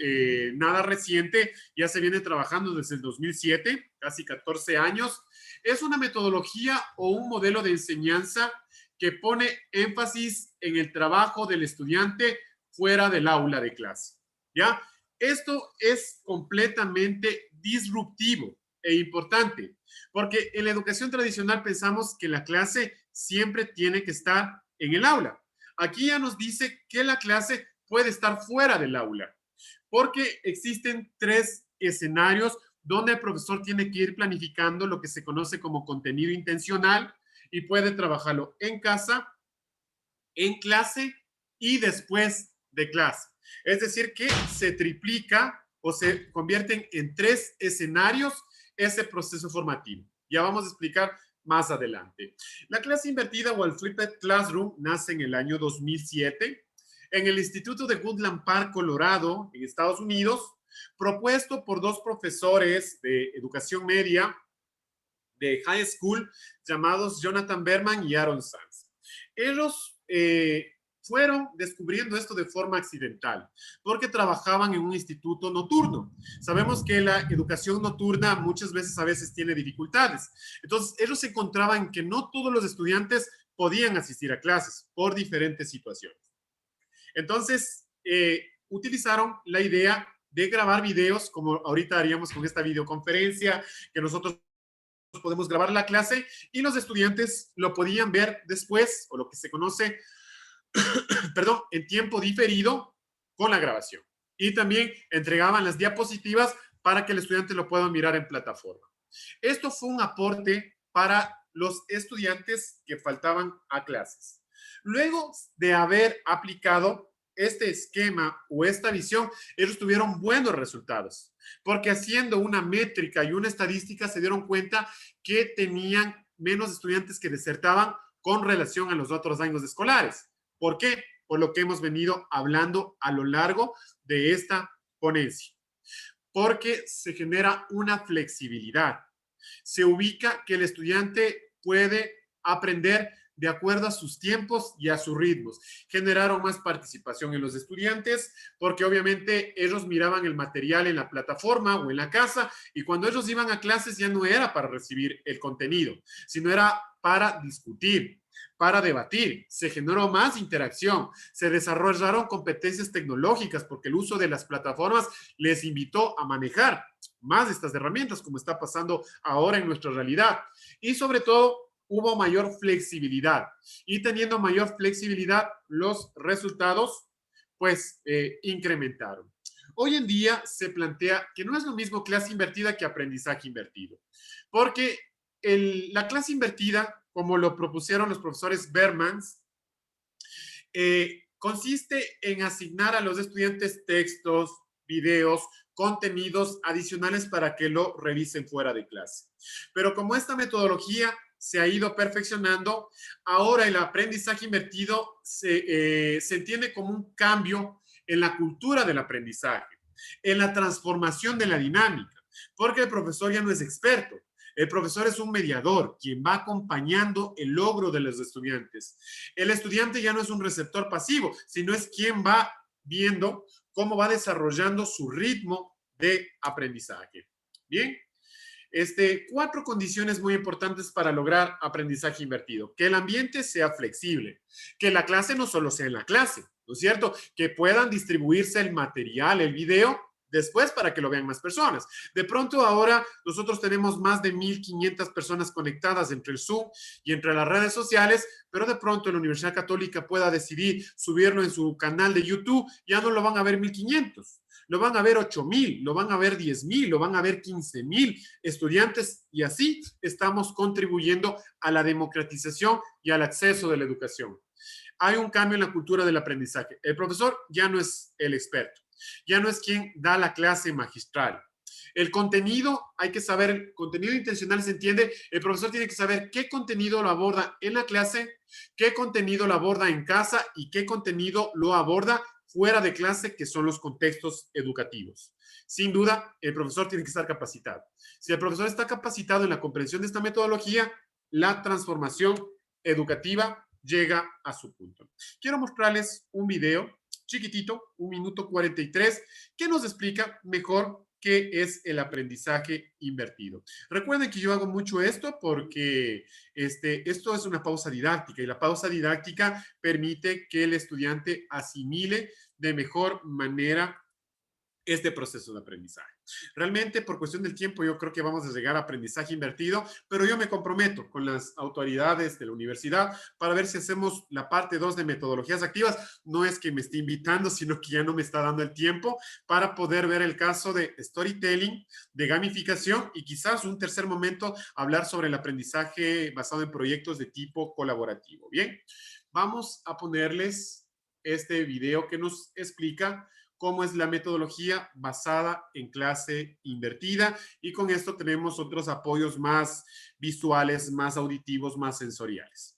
nada reciente, ya se viene trabajando desde el 2007, casi 14 años. Es una metodología o un modelo de enseñanza que pone énfasis en el trabajo del estudiante fuera del aula de clase, ¿ya? Esto es completamente disruptivo e importante, porque en la educación tradicional pensamos que la clase siempre tiene que estar en el aula. Aquí ya nos dice que la clase puede estar fuera del aula, porque existen 3 escenarios donde el profesor tiene que ir planificando lo que se conoce como contenido intencional y puede trabajarlo en casa, en clase y después de clase. Es decir, que se triplica o se convierten en 3 escenarios ese proceso formativo. Ya vamos a explicar más adelante. La clase invertida o el Flipped Classroom nace en el año 2007 en el Instituto de Woodland Park, Colorado, en Estados Unidos, propuesto por dos profesores de educación media de high school llamados Jonathan Berman y Aaron Sands. Ellos fueron descubriendo esto de forma accidental, porque trabajaban en un instituto nocturno. Sabemos que la educación nocturna muchas veces tiene dificultades. Entonces, ellos se encontraban que no todos los estudiantes podían asistir a clases por diferentes situaciones. Entonces, utilizaron la idea de grabar videos, como ahorita haríamos con esta videoconferencia, que nosotros podemos grabar la clase y los estudiantes lo podían ver después, o lo que se conoce, perdón, en tiempo diferido con la grabación. Y también entregaban las diapositivas para que el estudiante lo pueda mirar en plataforma. Esto fue un aporte para los estudiantes que faltaban a clases. Luego de haber aplicado este esquema o esta visión, ellos tuvieron buenos resultados, porque haciendo una métrica y una estadística se dieron cuenta que tenían menos estudiantes que desertaban con relación a los otros años escolares. ¿Por qué? Por lo que hemos venido hablando a lo largo de esta ponencia. Porque se genera una flexibilidad. Se ubica que el estudiante puede aprender de acuerdo a sus tiempos y a sus ritmos. Generaron más participación en los estudiantes porque obviamente ellos miraban el material en la plataforma o en la casa y cuando ellos iban a clases ya no era para recibir el contenido, sino era para discutir, para debatir. Se generó más interacción, se desarrollaron competencias tecnológicas porque el uso de las plataformas les invitó a manejar más estas herramientas como está pasando ahora en nuestra realidad. Y sobre todo, hubo mayor flexibilidad y teniendo mayor flexibilidad los resultados pues incrementaron. Hoy en día se plantea que no es lo mismo clase invertida que aprendizaje invertido, porque la clase invertida, como lo propusieron los profesores Bermans, consiste en asignar a los estudiantes textos, videos, contenidos adicionales para que lo revisen fuera de clase. Pero como esta metodología se ha ido perfeccionando, ahora el aprendizaje invertido se entiende como un cambio en la cultura del aprendizaje, en la transformación de la dinámica, porque el profesor ya no es experto. El profesor es un mediador, quien va acompañando el logro de los estudiantes. El estudiante ya no es un receptor pasivo, sino es quien va viendo cómo va desarrollando su ritmo de aprendizaje. Bien. 4 condiciones muy importantes para lograr aprendizaje invertido. Que el ambiente sea flexible, que la clase no solo sea en la clase, ¿no es cierto? Que puedan distribuirse el material, el video, después para que lo vean más personas. De pronto ahora nosotros tenemos más de 1,500 personas conectadas entre el Zoom y entre las redes sociales, pero de pronto la Universidad Católica pueda decidir subirlo en su canal de YouTube, ya no lo van a ver 1,500. Lo van a ver 8,000, lo van a ver 10,000, lo van a ver 15,000 estudiantes y así estamos contribuyendo a la democratización y al acceso de la educación. Hay un cambio en la cultura del aprendizaje. El profesor ya no es el experto, ya no es quien da la clase magistral. El contenido, hay que saber, el contenido intencional se entiende, el profesor tiene que saber qué contenido lo aborda en la clase, qué contenido lo aborda en casa y qué contenido lo aborda fuera de clase, que son los contextos educativos. Sin duda, el profesor tiene que estar capacitado. Si el profesor está capacitado en la comprensión de esta metodología, la transformación educativa llega a su punto. Quiero mostrarles un video chiquitito, 1 minuto 43, que nos explica mejor qué es el aprendizaje invertido. Recuerden que yo hago mucho esto porque esto es una pausa didáctica y la pausa didáctica permite que el estudiante asimile de mejor manera este proceso de aprendizaje. Realmente, por cuestión del tiempo, yo creo que vamos a llegar a aprendizaje invertido, pero yo me comprometo con las autoridades de la universidad para ver si hacemos la parte 2 de metodologías activas. No es que me esté invitando, sino que ya no me está dando el tiempo para poder ver el caso de storytelling, de gamificación y quizás un tercer momento hablar sobre el aprendizaje basado en proyectos de tipo colaborativo. Bien, vamos a ponerles este video que nos explica cómo es la metodología basada en clase invertida, y con esto tenemos otros apoyos más visuales, más auditivos, más sensoriales.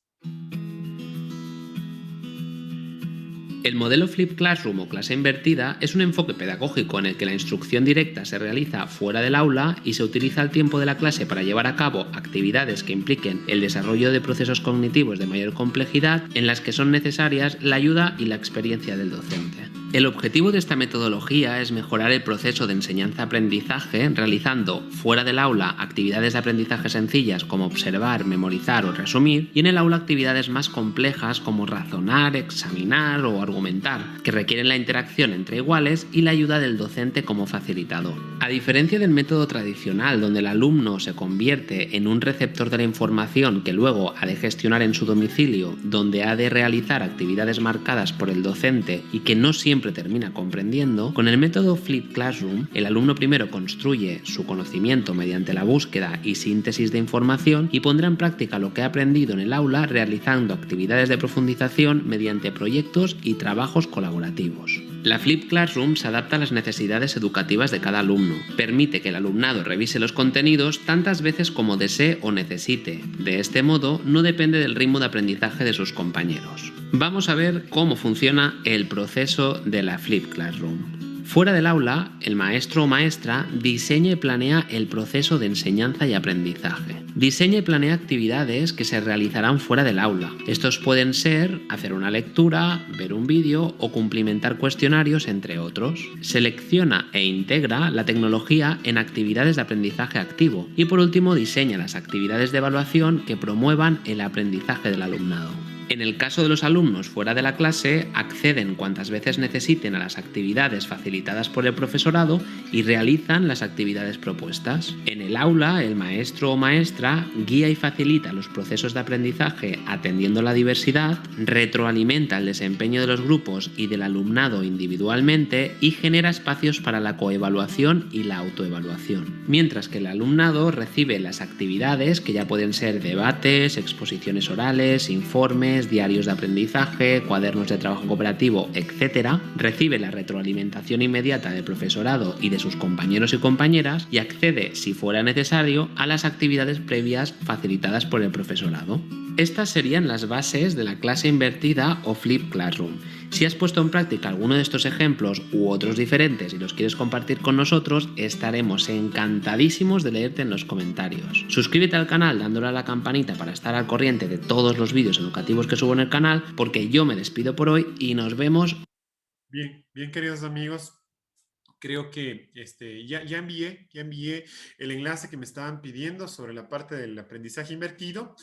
El modelo Flip Classroom o clase invertida es un enfoque pedagógico en el que la instrucción directa se realiza fuera del aula y se utiliza el tiempo de la clase para llevar a cabo actividades que impliquen el desarrollo de procesos cognitivos de mayor complejidad en las que son necesarias la ayuda y la experiencia del docente. El objetivo de esta metodología es mejorar el proceso de enseñanza-aprendizaje realizando fuera del aula actividades de aprendizaje sencillas como observar, memorizar o resumir, y en el aula actividades más complejas como razonar, examinar o argumentar, que requieren la interacción entre iguales y la ayuda del docente como facilitador. A diferencia del método tradicional, donde el alumno se convierte en un receptor de la información que luego ha de gestionar en su domicilio, donde ha de realizar actividades marcadas por el docente y que no siempre termina comprendiendo, con el método Flip Classroom, el alumno primero construye su conocimiento mediante la búsqueda y síntesis de información y pondrá en práctica lo que ha aprendido en el aula realizando actividades de profundización mediante proyectos y trabajos colaborativos. La Flip Classroom se adapta a las necesidades educativas de cada alumno. Permite que el alumnado revise los contenidos tantas veces como desee o necesite. De este modo, no depende del ritmo de aprendizaje de sus compañeros. Vamos a ver cómo funciona el proceso de la Flip Classroom. Fuera del aula, el maestro o maestra diseña y planea el proceso de enseñanza y aprendizaje. Diseña y planea actividades que se realizarán fuera del aula. Estos pueden ser hacer una lectura, ver un vídeo o cumplimentar cuestionarios, entre otros. Selecciona e integra la tecnología en actividades de aprendizaje activo. Y por último, diseña las actividades de evaluación que promuevan el aprendizaje del alumnado. En el caso de los alumnos fuera de la clase, acceden cuantas veces necesiten a las actividades facilitadas por el profesorado y realizan las actividades propuestas. En el aula, el maestro o maestra guía y facilita los procesos de aprendizaje atendiendo la diversidad, retroalimenta el desempeño de los grupos y del alumnado individualmente y genera espacios para la coevaluación y la autoevaluación. Mientras que el alumnado recibe las actividades que ya pueden ser debates, exposiciones orales, informes, diarios de aprendizaje, cuadernos de trabajo cooperativo, etc., recibe la retroalimentación inmediata del profesorado y de sus compañeros y compañeras y accede, si fuera necesario, a las actividades previas facilitadas por el profesorado. Estas serían las bases de la clase invertida o Flip Classroom. Si has puesto en práctica alguno de estos ejemplos u otros diferentes y los quieres compartir con nosotros, estaremos encantadísimos de leerte en los comentarios. Suscríbete al canal dándole a la campanita para estar al corriente de todos los vídeos educativos que subo en el canal, porque yo me despido por hoy y nos vemos. Bien, queridos amigos. Creo que ya envié el enlace que me estaban pidiendo sobre la parte del aprendizaje invertido.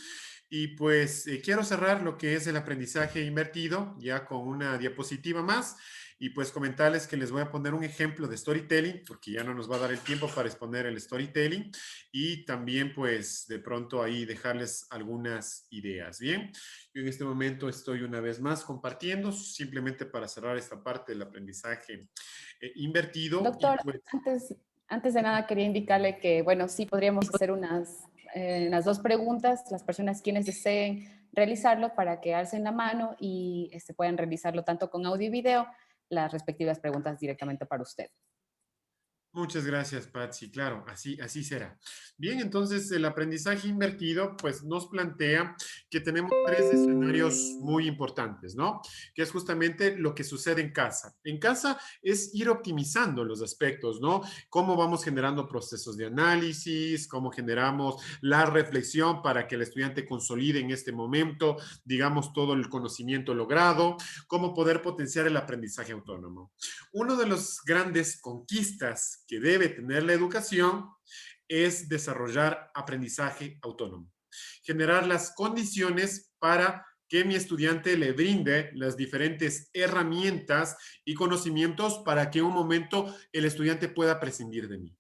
Y pues quiero cerrar lo que es el aprendizaje invertido ya con una diapositiva más y pues comentarles que les voy a poner un ejemplo de storytelling porque ya no nos va a dar el tiempo para exponer el storytelling y también pues de pronto ahí dejarles algunas ideas. Bien, yo en este momento estoy una vez más compartiendo simplemente para cerrar esta parte del aprendizaje invertido. Doctor, y pues, antes de nada quería indicarle que, bueno, sí podríamos hacer unas dos preguntas, las personas quienes deseen realizarlo para que alcen la mano y puedan realizarlo tanto con audio y video, las respectivas preguntas directamente para usted. Muchas gracias, Patsy. Claro, así será. Bien, entonces el aprendizaje invertido pues nos plantea que tenemos tres escenarios muy importantes, ¿no? Que es justamente lo que sucede en casa. En casa es ir optimizando los aspectos, ¿no? Cómo vamos generando procesos de análisis, cómo generamos la reflexión para que el estudiante consolide en este momento, digamos, todo el conocimiento logrado, cómo poder potenciar el aprendizaje autónomo. Uno de los grandes conquistas que debe tener la educación es desarrollar aprendizaje autónomo. Generar las condiciones para que mi estudiante le brinde las diferentes herramientas y conocimientos para que en un momento el estudiante pueda prescindir de mí.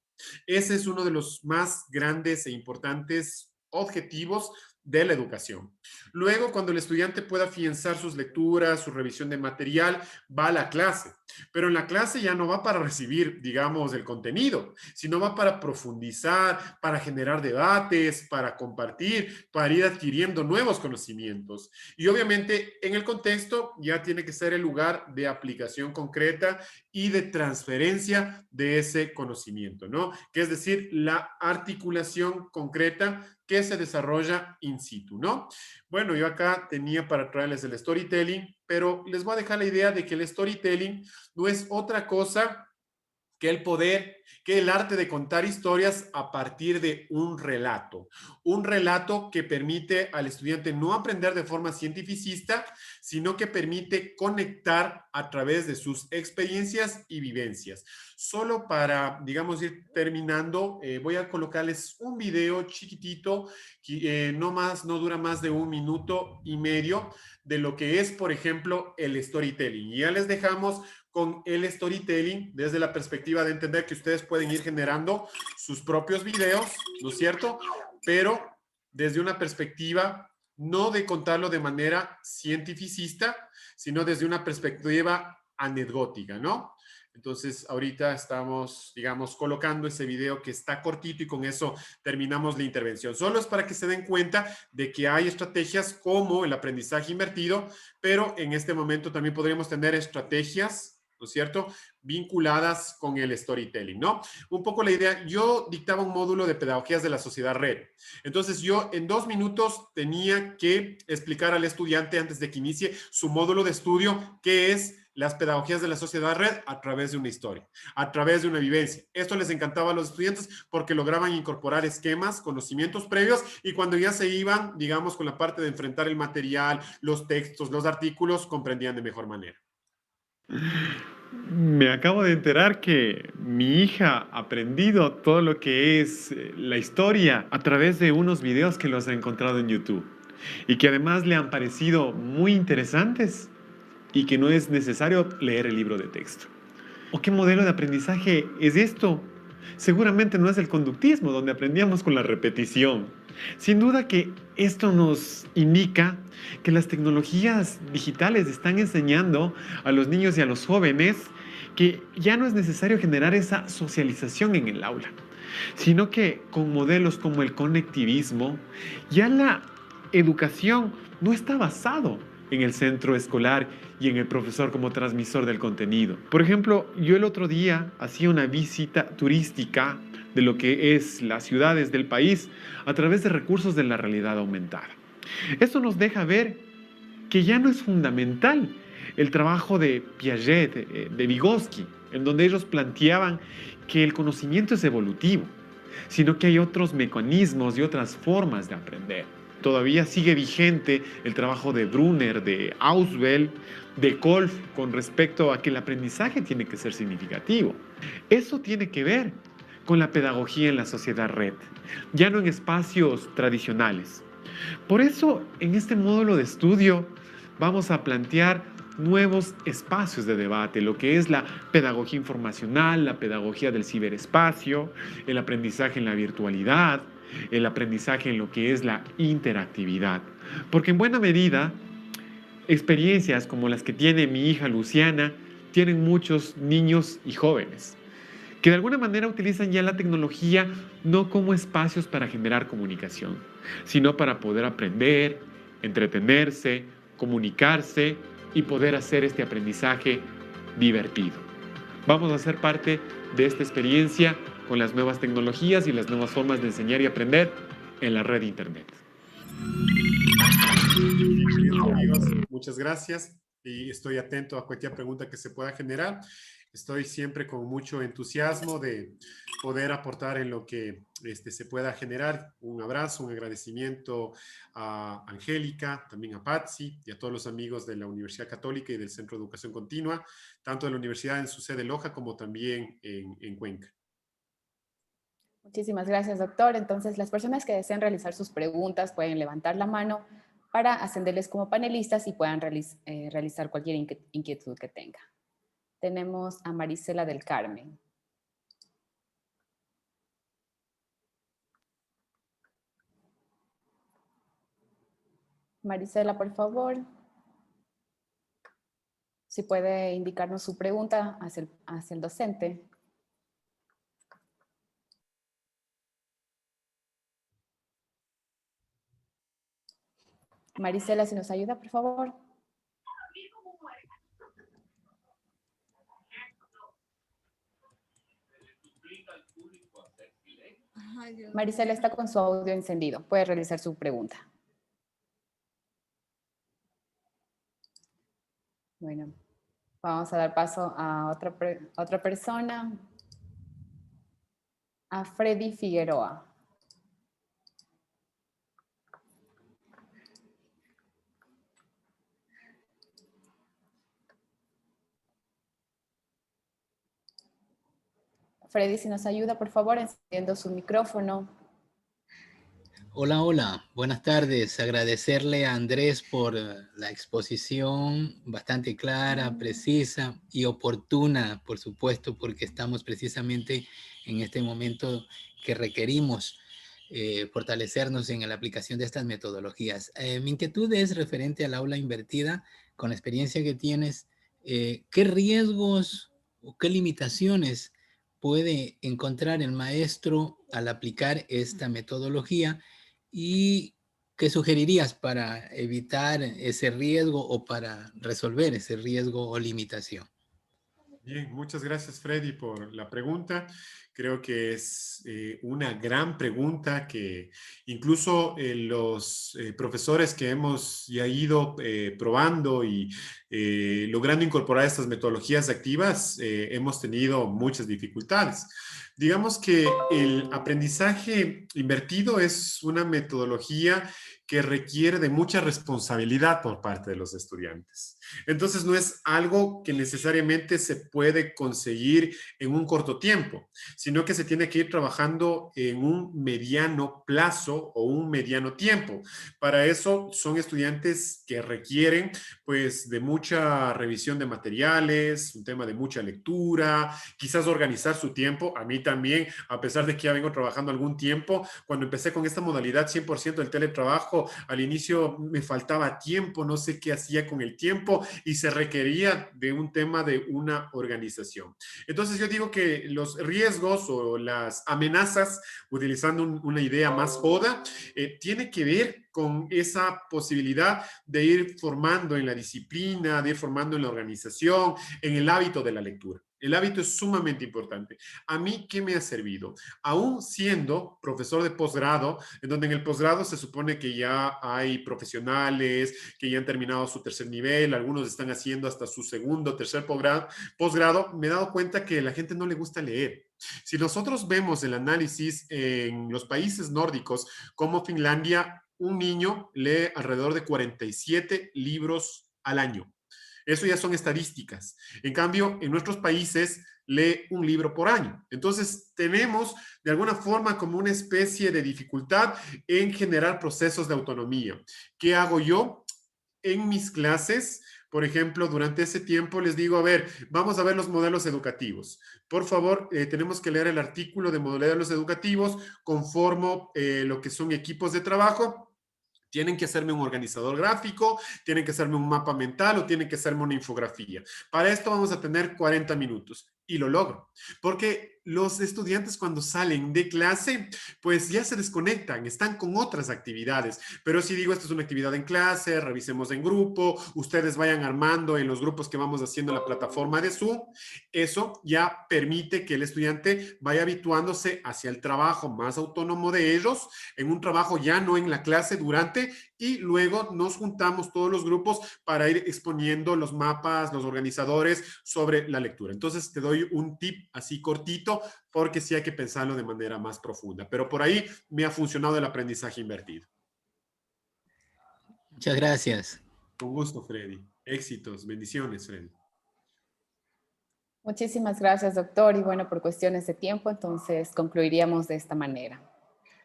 Ese es uno de los más grandes e importantes objetivos de la educación. Luego, cuando el estudiante pueda afianzar sus lecturas, su revisión de material, va a la clase. Pero en la clase ya no va para recibir, digamos, el contenido, sino va para profundizar, para generar debates, para compartir, para ir adquiriendo nuevos conocimientos. Y obviamente en el contexto ya tiene que ser el lugar de aplicación concreta y de transferencia de ese conocimiento, ¿no? Que es decir, la articulación concreta que se desarrolla in situ, ¿no? Bueno, yo acá tenía para traerles el storytelling, pero les voy a dejar la idea de que el storytelling no es otra cosa que el poder, que el arte de contar historias a partir de un relato que permite al estudiante no aprender de forma cientificista, sino que permite conectar a través de sus experiencias y vivencias. Solo para, digamos, ir terminando, voy a colocarles un video chiquitito, que no dura más de 1 minuto y medio, de lo que es, por ejemplo, el storytelling. Y ya les dejamos con el storytelling desde la perspectiva de entender que ustedes pueden ir generando sus propios videos, ¿no es cierto? Pero desde una perspectiva no de contarlo de manera cientificista, sino desde una perspectiva anecdótica, ¿no? Entonces, ahorita estamos, digamos, colocando ese video que está cortito y con eso terminamos la intervención. Solo es para que se den cuenta de que hay estrategias como el aprendizaje invertido, pero en este momento también podríamos tener estrategias, ¿no es cierto?, vinculadas con el storytelling, ¿no? Un poco la idea, yo dictaba un módulo de pedagogías de la sociedad red. Entonces yo en 2 minutos tenía que explicar al estudiante antes de que inicie su módulo de estudio qué es las pedagogías de la sociedad red a través de una historia, a través de una vivencia. Esto les encantaba a los estudiantes porque lograban incorporar esquemas, conocimientos previos, y cuando ya se iban, digamos, con la parte de enfrentar el material, los textos, los artículos, comprendían de mejor manera. Me acabo de enterar que mi hija ha aprendido todo lo que es la historia a través de unos videos que los ha encontrado en YouTube y que además le han parecido muy interesantes y que no es necesario leer el libro de texto. ¿O qué modelo de aprendizaje es esto? Seguramente no es el conductismo, donde aprendíamos con la repetición. Sin duda que esto nos indica que las tecnologías digitales están enseñando a los niños y a los jóvenes que ya no es necesario generar esa socialización en el aula, sino que con modelos como el conectivismo, ya la educación no está basado en el centro escolar y en el profesor como transmisor del contenido. Por ejemplo, yo el otro día hacía una visita turística de lo que es las ciudades del país a través de recursos de la realidad aumentada. Esto nos deja ver que ya no es fundamental el trabajo de Piaget, de Vygotsky, en donde ellos planteaban que el conocimiento es evolutivo, sino que hay otros mecanismos y otras formas de aprender. Todavía sigue vigente el trabajo de Brunner, de Ausubel, de Kolff con respecto a que el aprendizaje tiene que ser significativo. Eso tiene que ver con la pedagogía en la sociedad red, ya no en espacios tradicionales. Por eso, en este módulo de estudio vamos a plantear nuevos espacios de debate, lo que es la pedagogía informacional, la pedagogía del ciberespacio, el aprendizaje en la virtualidad, el aprendizaje en lo que es la interactividad. Porque en buena medida, experiencias como las que tiene mi hija Luciana, tienen muchos niños y jóvenes, que de alguna manera utilizan ya la tecnología no como espacios para generar comunicación, sino para poder aprender, entretenerse, comunicarse y poder hacer este aprendizaje divertido. Vamos a ser parte de esta experiencia con las nuevas tecnologías y las nuevas formas de enseñar y aprender en la red de Internet. Amigos, muchas gracias y estoy atento a cualquier pregunta que se pueda generar. Estoy siempre con mucho entusiasmo de poder aportar en lo que se pueda generar. Un abrazo, un agradecimiento a Angélica, también a Patsy y a todos los amigos de la Universidad Católica y del Centro de Educación Continua, tanto de la universidad en su sede Loja como también en Cuenca. Muchísimas gracias, doctor. Entonces, las personas que deseen realizar sus preguntas pueden levantar la mano para ascenderles como panelistas y puedan realizar cualquier inquietud que tenga. Tenemos a Marisela del Carmen. Marisela, por favor. Si puede indicarnos su pregunta hacia el docente. Marisela, si nos ayuda, por favor. Marisela está con su audio encendido. Puede realizar su pregunta. Bueno, vamos a dar paso a otra persona. A Freddy Figueroa. Freddy, si nos ayuda, por favor, encendiendo su micrófono. Hola, hola. Buenas tardes. Agradecerle a Andrés por la exposición bastante clara, precisa y oportuna, por supuesto, porque estamos precisamente en este momento que requerimos fortalecernos en la aplicación de estas metodologías. Mi inquietud es referente al aula invertida. Con la experiencia que tienes, ¿qué riesgos o qué limitaciones puede encontrar el maestro al aplicar esta metodología? ¿Y qué sugerirías para evitar ese riesgo o para resolver ese riesgo o limitación? Bien, muchas gracias Freddy por la pregunta. Creo que es una gran pregunta que incluso los profesores que hemos ya ido probando y logrando incorporar estas metodologías activas, hemos tenido muchas dificultades. Digamos que el aprendizaje invertido es una metodología que requiere de mucha responsabilidad por parte de los estudiantes. Entonces no es algo que necesariamente se puede conseguir en un corto tiempo, sino que se tiene que ir trabajando en un mediano plazo o un mediano tiempo. Para eso son estudiantes que requieren pues de mucha revisión de materiales, un tema de mucha lectura, quizás organizar su tiempo. A mí también, a pesar de que ya vengo trabajando algún tiempo, cuando empecé con esta modalidad 100% del teletrabajo, al inicio me faltaba tiempo, no sé qué hacía con el tiempo y se requería de un tema de una organización. Entonces yo digo que los riesgos o las amenazas, utilizando una idea más joda, tiene que ver con esa posibilidad de ir formando en la disciplina, de ir formando en la organización, en el hábito de la lectura. El hábito es sumamente importante. ¿A mí qué me ha servido? Aún siendo profesor de posgrado, en donde en el posgrado se supone que ya hay profesionales que ya han terminado su tercer nivel, algunos están haciendo hasta su segundo, tercer posgrado, me he dado cuenta que a la gente no le gusta leer. Si nosotros vemos el análisis en los países nórdicos, como Finlandia, un niño lee alrededor de 47 libros al año. Eso ya son estadísticas. En cambio, en nuestros países lee un libro por año. Entonces, tenemos de alguna forma como una especie de dificultad en generar procesos de autonomía. ¿Qué hago yo? En mis clases, por ejemplo, durante ese tiempo les digo, a ver, vamos a ver los modelos educativos. Por favor, tenemos que leer el artículo de modelos educativos, conformo lo que son equipos de trabajo. Tienen que hacerme un organizador gráfico, tienen que hacerme un mapa mental o tienen que hacerme una infografía. Para esto vamos a tener 40 minutos y lo logro. Porque los estudiantes cuando salen de clase, pues ya se desconectan, están con otras actividades. Pero si digo, esto es una actividad en clase, revisemos en grupo, ustedes vayan armando en los grupos que vamos haciendo en la plataforma de Zoom, eso ya permite que el estudiante vaya habituándose hacia el trabajo más autónomo de ellos, en un trabajo ya no en la clase durante, y luego nos juntamos todos los grupos para ir exponiendo los mapas, los organizadores sobre la lectura. Entonces te doy un tip así cortito, porque sí hay que pensarlo de manera más profunda. Pero por ahí me ha funcionado el aprendizaje invertido. Muchas gracias. Con gusto, Freddy. Éxitos, bendiciones, Freddy. Muchísimas gracias, doctor. Y bueno, por cuestiones de tiempo, entonces concluiríamos de esta manera.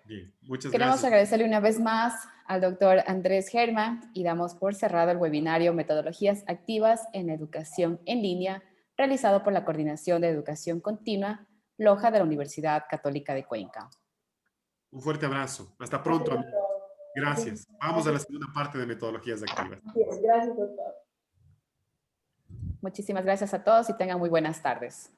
Bien, muchas Queremos gracias. agradecerle una vez más al doctor Andrés Germán y damos por cerrado el webinario Metodologías Activas en Educación en Línea, realizado por la Coordinación de Educación Continua, Loja de la Universidad Católica de Cuenca. Un fuerte abrazo. Hasta pronto, amigos. Gracias. Vamos a la segunda parte de metodologías activas. Gracias, doctor. Muchísimas gracias a todos y tengan muy buenas tardes.